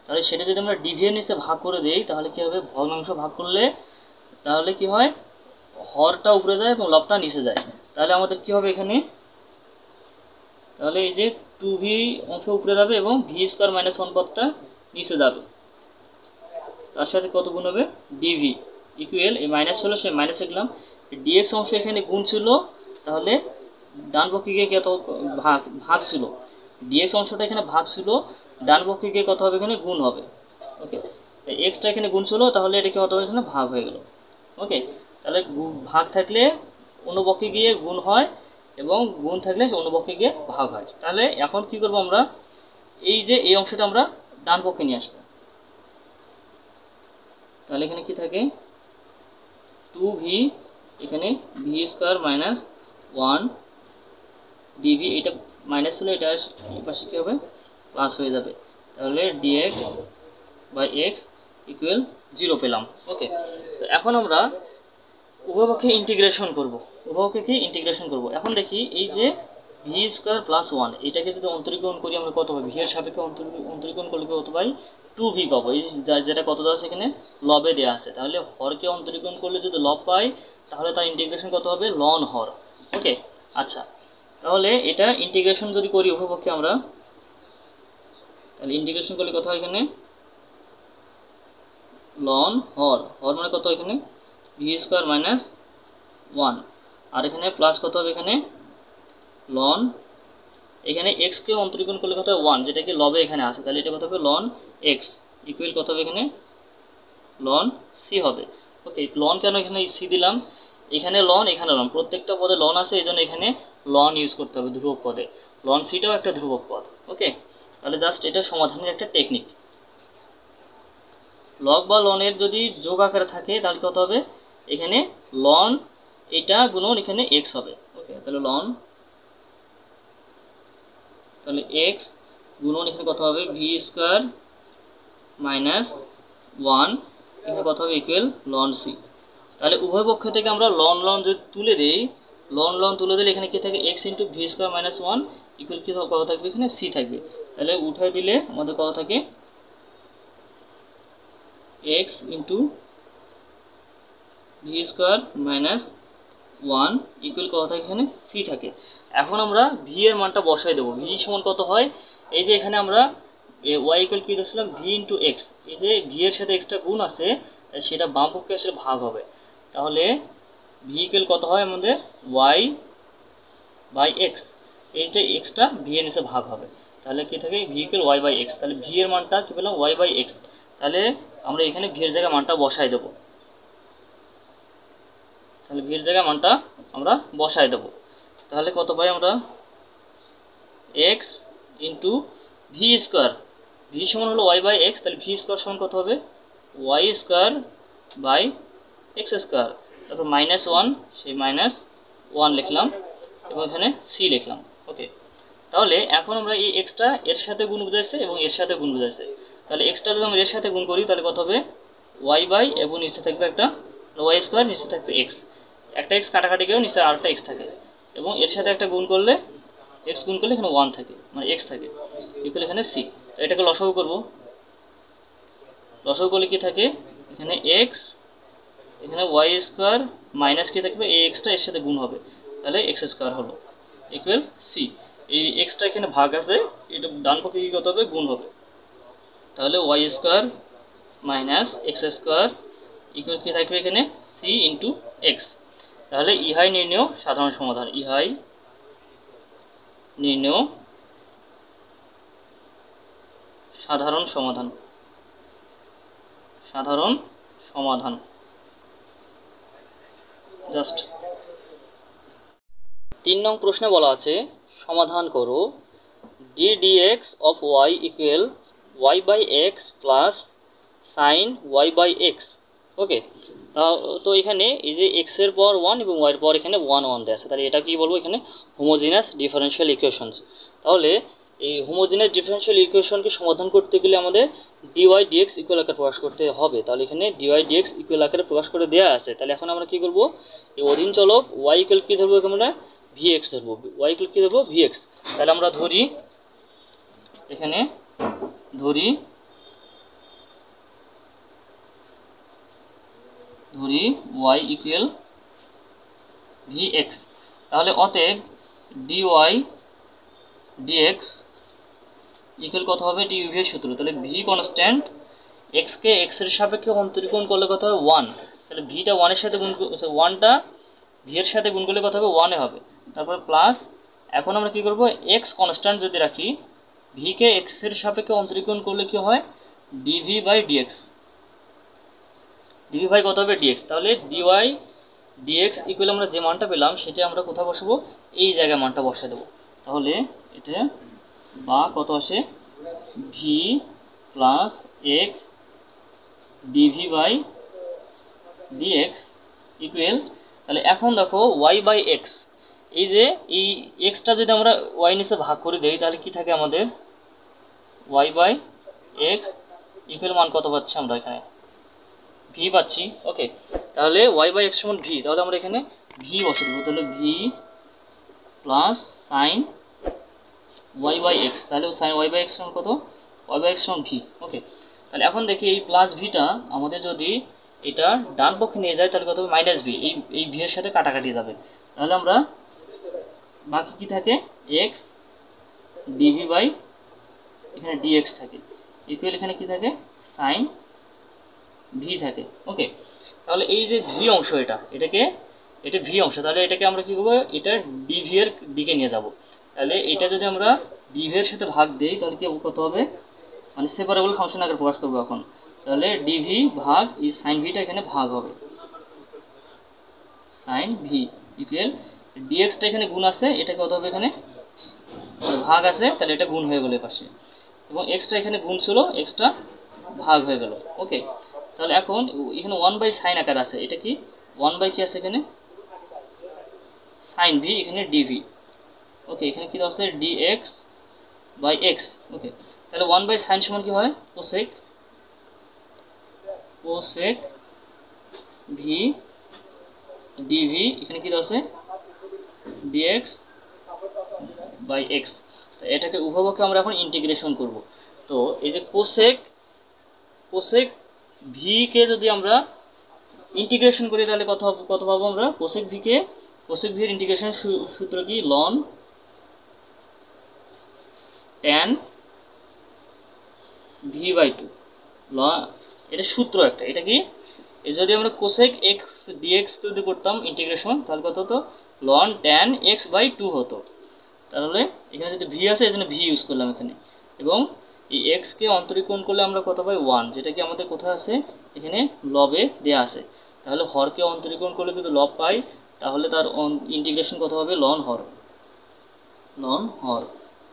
তাহলে সেটা যদি আমরা dv এর নিচে ভাগ করে দেই তাহলে কি হবে, ভগ্নাংশ ভাগ করলে তাহলে কি হয়, হরটা উপরে যায় এবং লবটা নিচে যায়, তাহলে আমাদের কি হবে এখানে, তাহলে এই যে 2v অংশ উপরে যাবে এবং v² মাইনাস 1 পদটা নিচে যাবে, তার সাথে কত গুণ হবে dv ইকুয়াল, এই মাইনাস ছিল সে মাইনাস লিখলাম, dx অংশ এখানে গুণ ছিল, তাহলে ডান পক্ষে গিয়ে কত ভাগ ছিল, dx অংশটা এখানে ভাগ ছিল, ডান পক্ষে গিয়ে কত হবে এখানে গুণ হবে। ওকে, এক্সটা এখানে গুণ ছিল, তাহলে এটা কি কত হবে এখানে ভাগ হয়ে গেল। ওকে, তাহলে ভাগ থাকলে অন্য পক্ষে গিয়ে গুণ হয় এবং গুণ থাকলে অন্য পক্ষে গিয়ে ভাগ হয়। তাহলে এখন কি করব আমরা, এই যে এই অংশটা আমরা ডান পক্ষে নিয়ে আসবো। তাহলে এখানে কি থাকে 2v, এখানে ভি স্কোয়ার মাইনাস 1 ডিভি, এটা মাইনাস ছিল, এটা এই পাশে কী হবে প্লাস হয়ে যাবে। তাহলে ডিএক্স বাই এক্স ইকুয়াল 0 পেলাম। ওকে, তো এখন আমরা উভয়পক্ষে ইন্টিগ্রেশন করব, উভয়পক্ষে কি ইন্টিগ্রেশন করব। এখন দেখি এই যে ভি স্কোয়ার প্লাস 1, এটাকে যদি অন্তরীকরণ করি আমরা কত পাই, ভি এর সাপেক্ষে অন্তরীকরণ করলে কত পাই 2v পাবো। এই যেটা কত দেওয়া আছে এখানে লবে দেওয়া আছে, তাহলে হরকে অন্তরীকরণ করলে যদি লব পাই তাহলে তার ইন্টিগ্রেশন কত হবে লন হর। ওকে, আচ্ছা, তাহলে এটা ইন্টিগ্রেশন যদি করি উভয়পক্ষে আমরা, তাহলে ইন্টিগ্রেশন করলে কত হয় এখানে লন হর, হর মানে কত এখানে ভি স্কোয়ার মাইনাস 1, আর এখানে প্লাস কত হবে এখানে লন, এখানে এক্সকে অন্তরীকরণ করলে কত হবে 1, যেটা কি লবে এখানে আছে, তাহলে এটা কত হবে লন এক্স ইকুয়াল কত হবে এখানে লন সি হবে। ওকে, লন কেন এখানে সি দিলাম, এখানে লন এখানে লন, প্রত্যেকটা পদে লন আছে, এই জন্য এখানে লন ইউজ করতে হবে ধ্রুবক পদে, লন সিটাও একটা ধ্রুবক পদ। ওকে, তাহলে জাস্ট এটা সমাধানের একটা টেকনিক। লগ বা লনের যদি যোগ আকারে থাকে তাহলে কত হবে এখানে লন এটা গুণন এখানে এক্স হবে। ওকে, তাহলে লন, তাহলে এক্স গুণন এখানে কত হবে ভি স্কোয়ার মাইনাস 1, এখানে কত হবে ইকুয়াল লন সি। তাহলে উভয় পক্ষ থেকে আমরা লন লন যদি তুলে দিই, লন লন তুলে দিলে এখানে কি থাকে x into v square minus 1 equal কি কত থাকবে এখানে সি থাকবে। তাহলে উঠাই দিলে আমাদের কত থাকে x into v square minus 1 equal কত থাকে এখানে সি থাকে। এখন আমরা ভি এর মানটা বসাই দেবো, ভি সমান কত হয়, এই যে এখানে আমরা ওয়াই ইকুয়াল কি ধরছিলাম ভি ইন্টু এক্স, এই যে ভি এর সাথে এক্সটা গুণ আছে সেটা বাম পক্ষে আসলে ভাগ হবে, তাহলে ভি ইকুয়াল কত হয় আমাদের ওয়াই বাই এক্স, এইটা এক্সটা ভি এর নিচে ভাগ হবে, তাহলে কি থাকে v equal y by x. তাহলে ভি এর মানটা কি পেলাম ওয়াই বাই এক্স, তাহলে আমরা এখানে ভি এর জায়গায় মানটা বসাই দেবো, তাহলে ভি এর জায়গায় মানটা আমরা বসাই দেবো, তাহলে কত পাই আমরা x into v square, v সমান হলো ওয়াই বাই এক্স, তাহলে ভি স্কোয়ার সমান কত হবে y square by x square, তারপর মাইনাস 1, সেই মাইনাস 1 লিখলাম এবং এখানে সি লিখলাম। ওকে, তাহলে এখন আমরা এই এক্সটা এর সাথে গুণ বুঝাইছে এবং এর সাথে গুণ বুঝাইছে, তাহলে এক্সটা যদি আমরা এর সাথে গুণ করি তাহলে কত হবে ওয়াই বাই, এবং নিচে থাকবে একটা ওয়াই স্কোয়ার, নিচে থাকবে এক্স, একটা এক্স কাটাকাটি গেলেও নিচে আরেকটা এক্স থাকে, এবং এর সাথে একটা গুণ করলে এক্স গুণ করলে এখানে 1 থাকে, মানে এক্স থাকে ইকুয়াল এখানে সি। তো এটাকে লসাগু করব, লসাগু করলে কি থাকে এখানে এক্স, এখানে ওয়াই স্কোয়ার মাইনাস কি থাকবে এই এক্সটা এর সাথে গুণ হবে, তাহলে এক্স স্কোয়ার হলো ইকুয়াল সি। এই এক্সটা এখানে ভাগ আছে, এটা ডান পক্ষে কি কত হবে গুণ হবে, তাহলে y square minus x square equal কি থাকবে এখানে সি ইন্টু এক্স। তাহলে ইহাই নির্ণেয় সাধারণ সমাধান, ইহাই নির্ণেয় সাধারণ সমাধান, সাধারণ সমাধান। জাস্ট 3 নং প্রশ্নে বলা আছে সমাধান করো d dx of y equal y by x plus sine y by x. Okay, তো এখানে এই যে এক্স এর পর 1 এবং ওয়াই এর পর এখানে 1 1 দেওয়া আছে, তাহলে এটা কি বলবো এখানে হোমোজিনাস ডিফারেনশিয়াল ইকুয়েশনস। তাহলে এই হোমোজিনাস ডিফারেনশিয়াল ইকুয়েশনকে সমাধান করতে গেলে আমাদের ডিওয়াই ডিএক্স ইকুয়াল আকারে প্রকাশ করতে হবে, তাহলে এখানে ডিওয়াই ডিএক্স ইকুয়াল আকারে প্রকাশ করে দেওয়া আছে। তাহলে এখন আমরা কি করব, এই অধীন চলক ওয়াই ইকুয়াল কি ধরবো আমরা ভি এক্স ধরবো, ওয়াই ইকুয়াল কি ধরবো ভি এক্স। তাহলে আমরা ধরি এখানে ধরি ওয়াই ইকুয়াল ভি এক্স, তাহলে অতএব ডিওয়াই ডিএক্স ইকুয়াল কত হবে ডিভি এর সূত্র, তাহলে ভি কনস্ট্যান্ট এক্সকে এক্স এর সাপেক্ষে অন্তরীকরণ করলে কত হবে 1, তাহলে ভিটা 1 এর সাথে গুণ, 1টা ভি এর সাথে গুণ করলে কত হবে 1 এ হবে, তারপর প্লাস এখন আমরা কি করব এক্স কনস্ট্যান্ট যদি রাখি ভিকে এক্সের সাপেক্ষে অন্তরীকরণ করলে কি হয়, dv by dx, dv by কত হবে ডিএক্স। তাহলে ডিওয়াই ডিএক্স ইকুয়াল আমরা যে মানটা পেলাম সেটা আমরা কোথায় বসাবো, এই জায়গায় মানটা বসাই দেবো। তাহলে এটা বা কত আসে, v plus x dv by dx equal, তাহলে এখন দেখো ওয়াই বাই এক্স, এই যে এই এক্সটা যদি আমরা ওয়াই নিচে ভাগ করে দেই তাহলে কি থাকে আমাদের, ওয়াই বাই এক্স ইকুয়াল মান কত পাচ্ছি আমরা এখানে, ভি পাচ্ছি। ওকে, তাহলে ওয়াই বাই এক্স সমান ভি, তাহলে আমরা এখানে ভি বসে দেবো। তাহলে v plus sine y by x, তাহলে সাইন ওয়াই বাই এক্স সমান কত, ওয়াই বাই এক্স সমান ভি। ওকে, তাহলে এখন দেখি এই প্লাস ভিটা আমাদের যদি এটা ডান পক্ষে নিয়ে যায় তাহলে কত হবে, মাইনাস ভি, এই ভি এর সাথে কাটাকাটি যাবে। তাহলে আমরা বাকি কি থাকে, এক্স ডিভি বাই এখানে ডিএক্স থাকে ইকুয়াল এখানে কি থাকে, সাইন ভি থাকে। ওকে, তাহলে এই যে ভি অংশ এটা ভি অংশ, তাহলে এটাকে আমরা কি করবো, এটা ডিভি এর দিকে নিয়ে যাব। তাহলে এটা যদি আমরা ডিভি এর সাথে ভাগ দিই তাহলে কি কত হবে, মানে সেপারেবল ফাংশন আকারে প্রকাশ করবো এখন। তাহলে ডিভি ভাগ এই সাইন ভিটা এখানে ভাগ হবে, সাইন ভি ইকুয়াল ডিএক্সটা এখানে গুণ আছে, এটা কত হবে এখানে ভাগ আছে, তাহলে এটা গুণ হয়ে গেল পাশে, এবং এক্সটা এখানে গুণ ছিল, এক্সটা ভাগ হয়ে গেল। ওকে, তাহলে এখন এখানে 1 বাই সাইন আকার আছে, এটা কি 1 বাই কি আছে এখানে সাইন ভি, এখানে ডিভি। ওকে, এখানে কি আছে ডিএক্স বাই এক্স। ওকে, তাহলে 1 বাই সাইন সমান কি হয়, কোসেক ভি ডিভি, এখানে কি আছে ডিএক্স বাই এক্স। তো এটাকে উভয়পক্ষে আমরা এখন ইন্টিগ্রেশন করব। তো এই যে কোসেক ভি কে যদি আমরা ইন্টিগ্রেশন করি তাহলে কত পাবো আমরা, কোসেক ভি এর ইন্টিগ্রেশন সূত্র কি, ln tan v by two, এটা সূত্র একটা, এটা কি, যদি আমরা কোসেক এক্স ডিএক্স যদি করতাম ইন্টিগ্রেশন তাহলে কত হতো, ln tan x by two হতো। তাহলে এখানে যদি ভি আছে এই জন্য ভি ইউজ করলাম এখানে, এবং এই এক্সকে অন্তরীকরণ করলে আমরা কত পাই 1, যেটা কি আমাদের কোথায় আছে এখানে লবে দেয়া আছে। তাহলে হরকে অন্তরীকরণ করলে যদি লব পাই তাহলে তার ইন্টিগ্রেশন কত হবে, লন হর,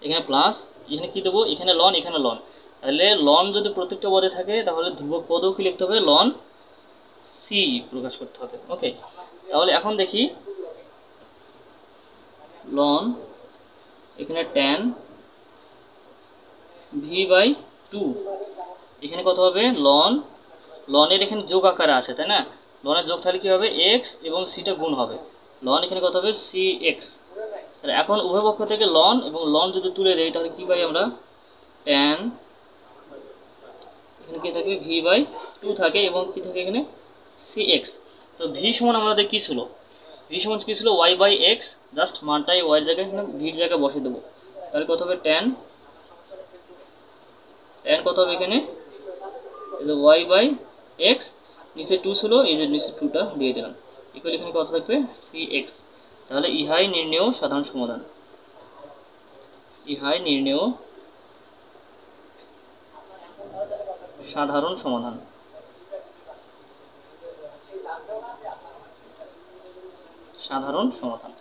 এখানে প্লাস এখানে কি দেবো, এখানে লন এখানে লন, তাহলে লন যদি প্রত্যেকটা পদে থাকে তাহলে ধ্রুবক পদেও কি লিখতে হবে, লন সি প্রকাশ করতে হবে। ওকে, তাহলে এখন দেখি লন এখানে ট্যান ভি বাই টু, এখানে কত হবে লনের এখানে যোগ আকারে আছে তাই না, লনের যোগ তাহলে কি হবে এক্স এবং সিটা গুণ হবে, লন এখানে কত হবে সি এক্স। তাহলে এখন উভয় পক্ষ থেকে লন এবং লন যদি তুলে দেই তাহলে কি পাই আমরা, ট্যান এখানে কি থাকে ভি বাই টু থাকে এবং কি থাকে এখানে সি এক্স। তো ভি সমান আমাদের কি ছিল, ভি সমান কি ছিল ওয়াই বাই এক্স, জাস্ট মানটাই ওয়াইয়ের জায়গায় এখানে ভির জায়গায় বসে দেবো। তাহলে কত হবে ট্যান কত হবে এখানে ওয়াই বাই এক্স, নিচে টু ছিল এই যে নিচে টুটা দিয়ে দিলাম, ইকুয়াল এখানে কত থাকবে সি এক্স। তাহলে ইহাই নির্ণেয় সাধারণ সমাধান, সাধারণ সমাধান।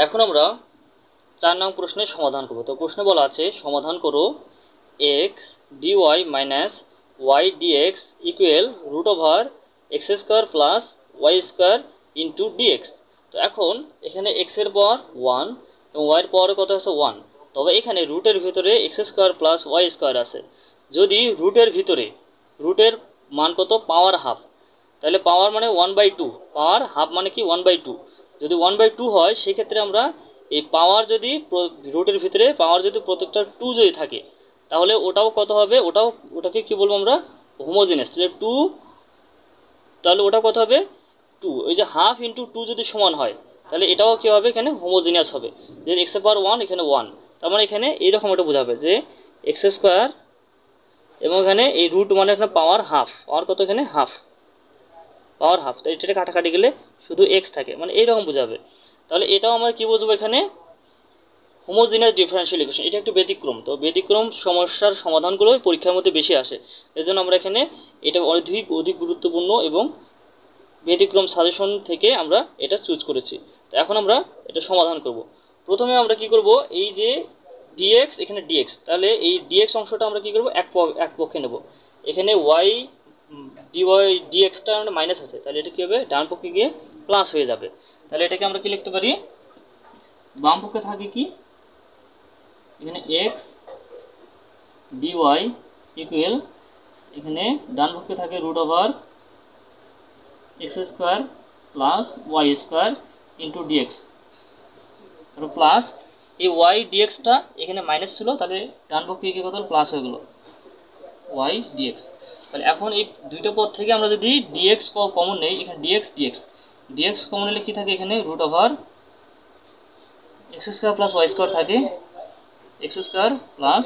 এখন আমরা 4 নং প্রশ্নের সমাধান করব। তো প্রশ্নে বলা আছে সমাধান করো x dy minus y dx equal root over x square plus y square into dx. তো এখন এখানে এক্স এর পাওয়ার 1 এবং ওয়াইয়ের পাওয়ার কত আছে 1, তবে এখানে রুটের ভিতরে x square plus y square আছে। যদি রুটের মান কত পাওয়ার হাফ, তাহলে পাওয়ার মানে 1/2, পাওয়ার হাফ মানে কি 1/2। যদি 1/2 হয় সেক্ষেত্রে আমরা এই পাওয়ার যদি রুটের ভিতরে পাওয়ার যদি প্রত্যেকটা 2 যদি থাকে তাহলে ওটাও কত হবে, ওটাকে কি বলবো আমরা হোমোজেনিয়াস। তাহলে 2, তাহলে ওটা কত হবে 2, ওই যে হাফ ইন্টু 2 যদি সমান হয় তাহলে এটাও কি হবে এখানে হোমোজেনিয়াস হবে, যে এক্স এর পাওয়ার 1 এখানে 1, তার মানে এখানে এইরকম একটা বোঝাবে যে এক্স স্কোয়ার এবং এখানে এই রুট মানে এখানে পাওয়ার হাফ, পাওয়ার কত এখানে হাফ, পাওয়ার হাফ, তো এটা কাটাকাটি গেলে শুধু এক্স থাকে, মানে এইরকম বোঝাবে। তাহলে এটাও আমরা কি বুঝবো এখানে হোমোজিনিয়াস ডিফারেনশিয়াল ইকুয়েশন এটা একটু ব্যতিক্রম, তো ব্যতিক্রম সমস্যার সমাধানগুলো পরীক্ষার মধ্যে বেশি আসে, এজন্য আমরা এখানে এটা অধিক গুরুত্বপূর্ণ এবং ব্যতিক্রম সাজেশন থেকে আমরা এটা চুজ করেছি। তো এখন আমরা এটা সমাধান করব। প্রথমে আমরা কি করব, এই যে ডিএক্স এখানে ডিএক্স, তাহলে এই ডিএক্স অংশটা আমরা কি করব এক পক্ষে নেব। এখানে ওয়াই ডিএক্সটা মাইনাস আছে, তাহলে এটা কি হবে ডান পক্ষে গিয়ে প্লাস হয়ে যাবে। তাহলে এটাকে আমরা কি লিখতে পারি, বাম পক্ষে থাকে কি এখানে এক্স ডিওয়াই ইকুয়াল, এখানে ডান পক্ষে থাকে root over x square plus y square into dx, তারপর প্লাস এই ওয়াই ডিএক্সটা এখানে মাইনাস ছিল, তাহলে ডান পক্ষে কি কত প্লাস হয়ে গেল ওয়াই ডিএক্স। তাহলে এখন এই দুইটা পদ থেকে আমরা যদি ডিএক্স কমন নেই, এখানে ডিএক্স কমন নিলে কি থাকে, এখানে root over x square plus y square থাকে, x square plus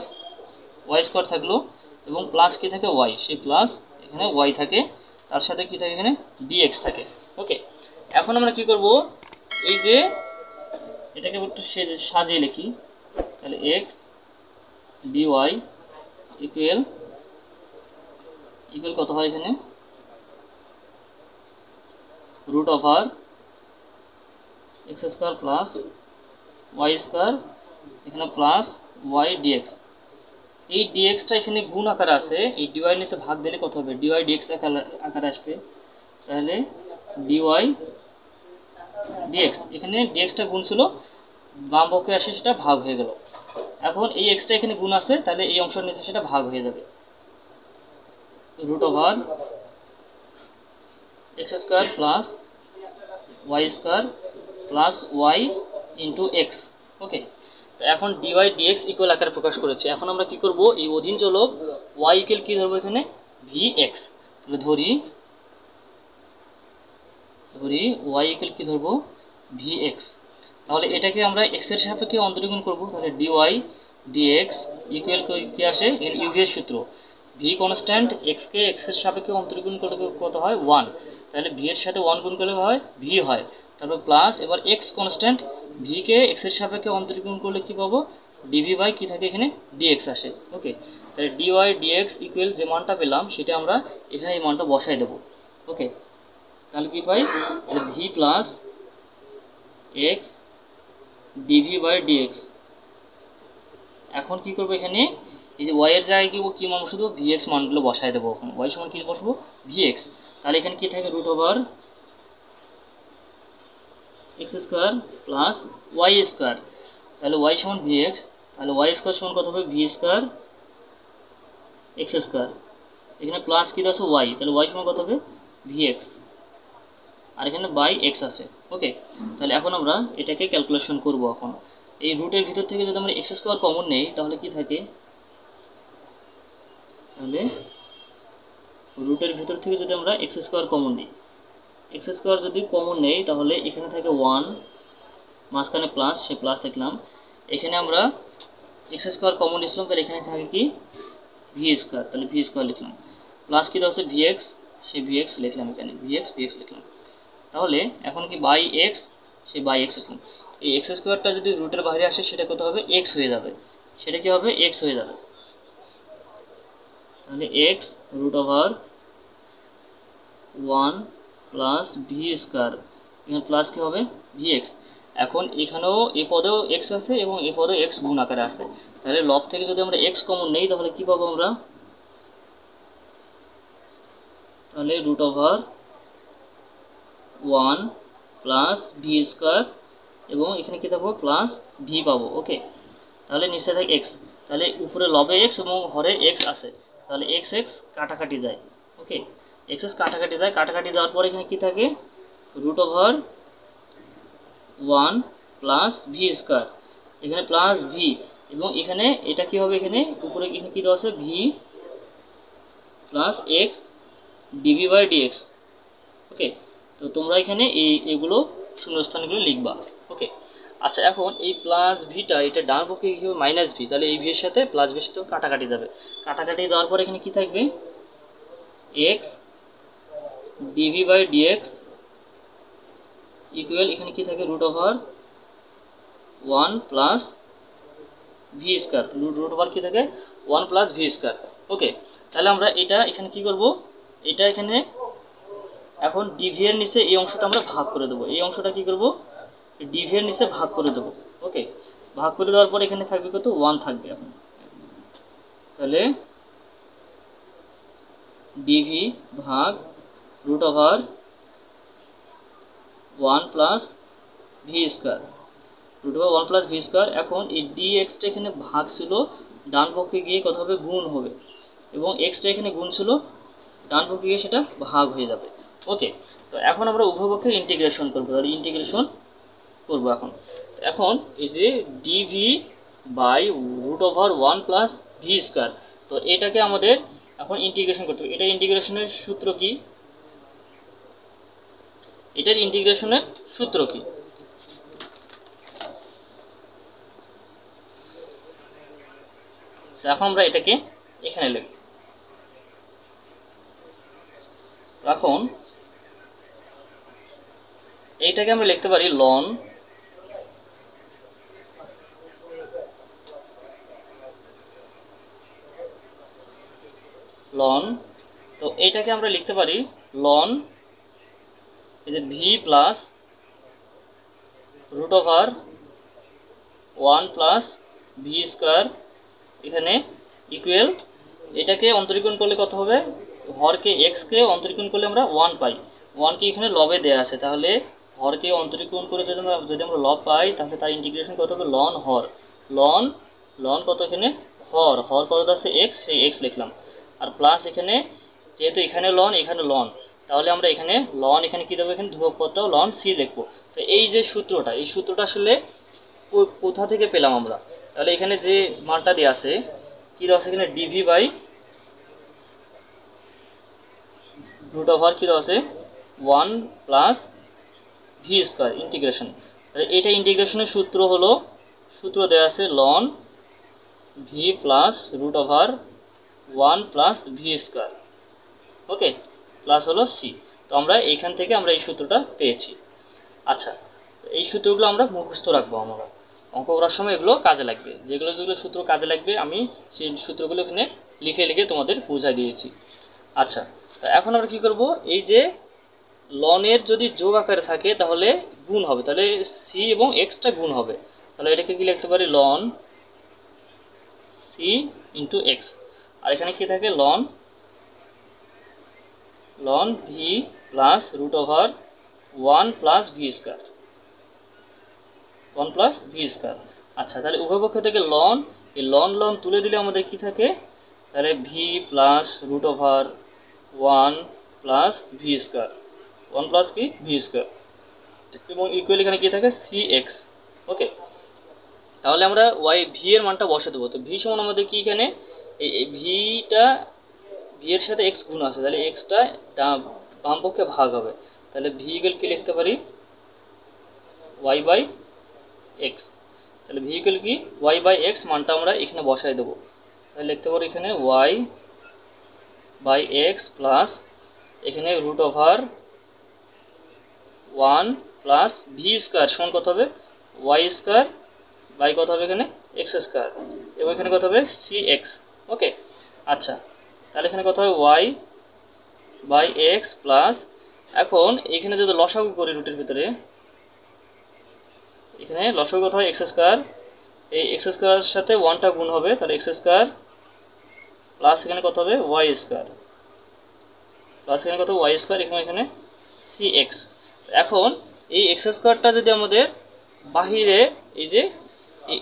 y square থাকলো, এবং প্লাস কি থাকে ওয়াই, সেই প্লাস এখানে ওয়াই থাকে, তার সাথে কি থাকে এখানে ডিএক্স থাকে। ওকে, এখন আমরা কি করব, এই যে এটাকে একটু সাজিয়ে লিখি, তাহলে এক্স ডিওয়াই ইকুয়াল কত হয় এখানে root over x square plus y square, এখানে প্লাস ওয়াই ডিএক্স। এই ডিএক্সটা এখানে গুণ আকারে আছে, এই ডিওয়াই নিচে ভাগ দিলে কত হবে, ডিওয়াই ডিএক্স আকারে আসবে, তাহলে ডিওয়াই ডিএক্স, এখানে ডিএক্সটা গুণ ছিল, বাম পক্ষে আসে সেটা ভাগ হয়ে গেল। এখন এই এক্সটা এখানে গুণ আছে, তাহলে এই অংশের নিচে সেটা ভাগ হয়ে যাবে, root over x square plus y square plus y into x. Okay, তো এখন ডিওয়াই ডিএক্স ইকুয়াল আকারে প্রকাশ করেছে। এখন আমরা কি করব, এই অধীন চলক ওয়াই ইকুয়াল কি ধরবো এখানে ভি এক্স, তাহলে ধরি ওয়াই ইকুয়াল কি ধরবো ভি এক্স, তাহলে এটাকে আমরা এক্স এর সাপেক্ষে অন্তরীকরণ করব, তাহলে ডিওয়াই ডিএক্স ইকুয়াল কি আসে ইউভি এর সূত্র, ভি কনস্ট্যান্ট এক্স কে এক্স এর সাপেক্ষে অন্তরীকরণ করলে কত হয় 1, তাহলে ভি এর সাথে 1 গুণ করলে হয় ভি হয়, তারপর প্লাস এবার x constant V K x এর সাপেক্ষে অন্তরীকরণ করলে কি পাবো ডিভি বাই কি থাকে এখানে ডিএক্স আসে। ওকে, তাহলে ডিওয়াই ডিএক্স ইকুয়াল যে মানটা পেলাম সেটা আমরা এখানে এই মানটা বসাই দেব। ওকে, তাহলে কি পাই, v plus x dv by dx. এখন কি করবো, এখানে এই যে ওয়াই এর জায়গায় কি মান বসাবো, ভি এক্স মানগুলো বসাই দেবো। এখন ওয়াই সমান কি বসবো ভি এক্স, তাহলে এখানে কি থাকে root over x square plus y square, তাহলে ওয়াই সমান ভি এক্স, তাহলে ওয়াই স্কোয়ার সমান কত হবে ভি স্কোয়ার এক্স স্কোয়ার, এখানে প্লাস কি আছে ওয়াই, তাহলে ওয়াই সমান কত হবে ভি এক্স, আর এখানে বাই এক্স আছে। ওকে, তাহলে এখন আমরা এটাকে ক্যালকুলেশন করব। এখন এই রুটের ভিতর থেকে যদি আমরা এক্স স্কোয়ার কমন নেই, তাহলে কি থাকে, তাহলে রুটের ভিতর থেকে যদি আমরা এক্স স্কোয়ার কমন নিই, এক্স স্কোয়ার যদি কমন নেই তাহলে এখানে থাকে 1, মাঝখানে প্লাস, সে প্লাস লিখলাম, এখানে আমরা এক্স স্কোয়ার কমন নিয়েছিলাম, তাহলে এখানে থাকে কি ভি স্কোয়ার, তাহলে ভি স্কোয়ার লিখলাম, প্লাস কি আছে ভি এক্স, সে ভি এক্স লিখলাম, এখানে ভি এক্স লিখলাম, তাহলে এখন কি বাই এক্স, সে বাই এক্স লিখলাম। এই এক্স স্কোয়ারটা যদি রুটের বাইরে আসে সেটা কত হবে এক্স হয়ে যাবে, সেটা কি হবে এক্স হয়ে যাবে, তাহলে x root over 1 plus v square, এখানে প্লাস কি হবে ভি এক্স। এখন এখানেও এ পদেও এক্স আছে এবং এ পদেও এক্স গুণ আকারে আছে, তাহলে লব থেকে যদি আমরা এক্স কমন নেই তাহলে কি পাবো আমরা, তাহলে root over 1 plus v square, এবং এখানে কি থাকবো প্লাস ভি পাবো। ওকে, তাহলে নিচে থাকে এক্স, তাহলে উপরে লবে এক্স এবং হরে এক্স আছে, তাহলে এক্স এক্স কাটাকাটি যায়। ওকে, এক্স এক্স কাটাকাটি যায়, কাটাকাটি যাওয়ার পরে এখানে কি থাকে root over 1 plus v square, এখানে প্লাস ভি, এবং এখানে এটা কি হবে, এখানে উপরে এখানে কি দেওয়া আছে v plus x dv by dx. Okay, তো তোমরা এখানে এগুলো শূন্যস্থানগুলো লিখবা। ওকে, আচ্ছা এখন এই প্লাস ভিটা এটা ডান পক্ষে কি হবে মাইনাস ভি, তাহলে এই ভি এর সাথে প্লাস ভি এর সাথে কাটাকাটি যাবে, কাটাকাটি যাওয়ার পর এখানে কি থাকবে x dv by dx equal, এখানে কি থাকে root over 1 plus v square, root over কী থাকে 1 প্লাস ভি স্কোয়ার। ওকে, তাহলে আমরা এটা এখানে কি করব, এটা এখানে এখন ডিভি এর নিচে এই অংশটা আমরা ভাগ করে দেবো, এই অংশটা কি করব ডিভি এর নিচে ভাগ করে দেবো। ওকে, ভাগ করে দেওয়ার পর এখানে থাকবে কত 1 থাকবে এখন, তাহলে ডিভি ভাগ root over 1 plus v square, root over 1 plus v square. এখন এই ডি এক্সটা এখানে ভাগ ছিল, ডান পক্ষে গিয়ে কত হবে গুণ হবে, এবং এক্সটা এখানে গুণ ছিল, ডান পক্ষে গিয়ে সেটা ভাগ হয়ে যাবে। ওকে, তো এখন আমরা উভয় পক্ষের ইন্টিগ্রেশন করবো, তাহলে ইন্টিগ্রেশন করবো এখন। এখন এই যে dv by root over 1 plus v square, তো এটাকে আমাদের এখন ইন্টিগ্রেশন করতে হবে। এটা ইন্টিগ্রেশনের সূত্র কি, এটার ইন্টিগ্রেশনের সূত্র কি, এখন আমরা এটাকে এখানে লিখব। এখন এইটাকে আমরা লিখতে পারি লন লন, তো এইটাকে আমরা লিখতে পারি লন এই যে v plus root over 1 plus v square এখানে ইকুয়াল, এটাকে অন্তরীকরণ করলে কত হবে, হরকে এক্সকে অন্তরীকরণ করলে আমরা 1 পাই, 1 কি এখানে লবে দেয়া আছে, তাহলে হরকে অন্তরীকরণ করে যদি আমরা লব পাই, তাহলে তার ইন্টিগ্রেশন কত হবে লন হর, লন লন কত এখানে হর, হর কত আছে এক্স, সেই এক্স লিখলাম, আর প্লাস এখানে যেহেতু এখানে লন এখানে লন, তাহলে আমরা এখানে লন এখানে কী দেবো, এখানে ধ্রুবক পদটাও লন সি দেখবো। তো এই যে সূত্রটা, এই সূত্রটা আসলে কোথা থেকে পেলাম আমরা, তাহলে এখানে যে মানটা দেওয়া আছে কী দেওয়া আছে এখানে ডিভি বাই রুট ওভার কী দেওয়া আছে 1 প্লাস ভি স্কোয়ার ইন্টিগ্রেশন, তাহলে এটা ইন্টিগ্রেশনের সূত্র হলো, সূত্র দেওয়া আছে লন v plus root over 1 plus v square. Okay, plus হলো সি, তো আমরা এইখান থেকে আমরা এই সূত্রটা পেয়েছি। আচ্ছা, এই সূত্রগুলো আমরা মুখস্থ রাখবো, আমরা অঙ্ক করার সময় এগুলো কাজে লাগবে, যেগুলো যেগুলো সূত্র কাজে লাগবে আমি সেই সূত্রগুলো এখানে লিখে লিখে তোমাদের বুঝাই দিয়েছি। আচ্ছা, তা এখন আমরা কি করব, এই যে লনের যদি যোগ আকারে থাকে তাহলে গুণ হবে, তাহলে সি এবং এক্সটা গুণ হবে, তাহলে এটাকে কি লিখতে পারি লন সি ইন্টু এক্স, আর এখানে কি থাকে ln ln v plus root over 1 plus v square, 1 plus v square. আচ্ছা, তাহলে উভয় পক্ষ থেকে লন, এই লন লন তুলে দিলে আমাদের কি থাকে, তাহলে v plus root over 1 plus v square, 1 plus কি ভি স্কোয়ার, এবং ইকুয়াল এখানে কি থাকে সি এক্স। ওকে, তাহলে আমরা ওয়াই ভি এর মানটা বসে দেবো, তো ভি সমান আমাদের কি এখানে এই ভিটা, ভি এর সাথে এক্স গুণ আছে, তাহলে এক্সটা বাম পক্ষে ভাগ হবে, তাহলে ভি ইকুয়াল কি লিখতে পারি ওয়াই বাই এক্স, তাহলে ভি ইকুয়াল কি ওয়াই বাই এক্স মানটা আমরা এখানে বসাই দেবো, তাহলে লিখতে পারি এখানে ওয়াই বাই এক্স প্লাস এখানে root over 1 plus v square সমান কত হবে ওয়াই স্কোয়ার বাই কত হবে এখানে এক্স স্কোয়ার, এবং এখানে কত হবে সি এক্স। ওকে, আচ্ছা, তাহলে এখানে কত হবে ওয়াই বাই এক্স প্লাস, এখন এখানে যদি লসাগু করি রুটের ভিতরে, এখানে লসাগু কত হয় এক্স স্কোয়ার, এই এক্স স্কোয়ারের সাথে 1টা গুণ হবে, তাহলে এক্স স্কোয়ার প্লাস এখানে কত হবে ওয়াই স্কোয়ার, প্লাস এখানে কত ওয়াই স্কোয়ার, এখানে সি এক্স। এখন এই এক্স স্কোয়ারটা যদি আমাদের বাহিরে, এই যে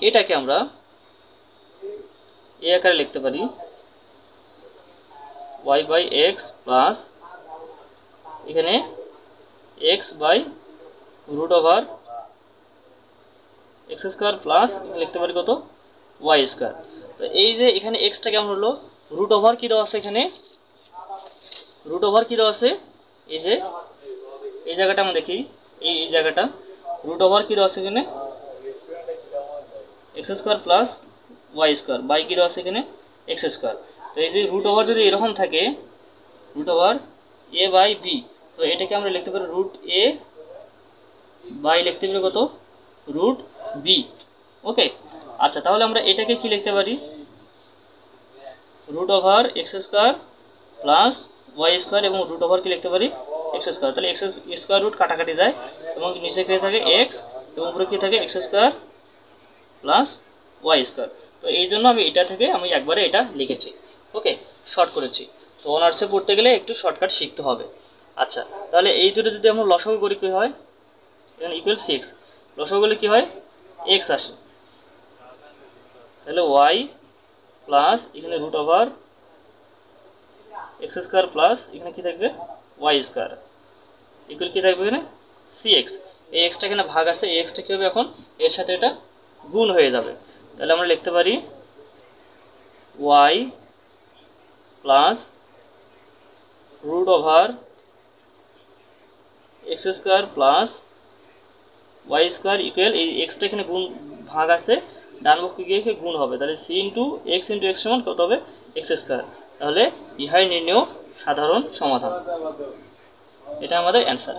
এটাকে আমরা এই আকারে লিখতে পারি ওয়াই বাই এক্স প্লাস এখানে x by root over x square plus লিখতে পারি কত ওয়াই স্কোয়ার। তো এই যে এখানে এক্সটা কেমন হলো, রুট ওভার কী দেওয়া আছে, এখানে রুট ওভার কী দেওয়া আছে, এই যে এই জায়গাটা আমরা দেখি, এই জায়গাটা রুট ওভার কী দেওয়া আছে এখানে x square plus y square by কী দেওয়া আছে এখানে এক্স স্কোয়ার। তো এই যে রুট ওভার যদি এরকম থাকে, root over a by b, তো এটাকে আমরা লিখতে পারি রুট এ বাই লিখতে পারি কত রুট বি। ওকে, আচ্ছা, তাহলে আমরা এটাকে কি লিখতে পারি, root over x square plus y square এবং রুট ওভার কি লিখতে পারি এক্স স্কোয়ার। তাহলে এক্স স্কোয়ার রুট কাটাকাটি যায় এবং নিচে কি থাকে এক্স এবং উপরে কি থাকে x square plus y square. তো এই জন্য আমি এটা থেকে আমি একবারে এটা লিখেছি, ওকে, শর্ট করেছি। তো অনার্সে পড়তে গেলে একটু শর্টকাট শিখতে হবে। আচ্ছা, তাহলে এই দুটো যদি আমরা লসাগু করি কী হয়, এখানে ইকুয়াল 6, লসাগু করলে কী হয় এক্স আসে, তাহলে ওয়াই প্লাস এখানে root over x square plus এখানে কী থাকবে ওয়াই স্কোয়ার ইকুয়াল কী থাকবে এখানে সি এক্স। এই এক্সটা এখানে ভাগ আছে, এই এক্সটা কী হবে এখন এর সাথে এটা গুণ হয়ে যাবে। তাহলে আমরা লিখতে পারি y plus root over x square plus y square equal এই এক্সটা এখানে গুণ ভাগ আছে, ডান পক্ষে গিয়ে গুণ হবে, তাহলে সি ইন্টু এক্স সমান কত হবে এক্স স্কোয়ার। তাহলে ইহাই নির্ণেয় সাধারণ সমাধান, এটা আমাদের অ্যান্সার।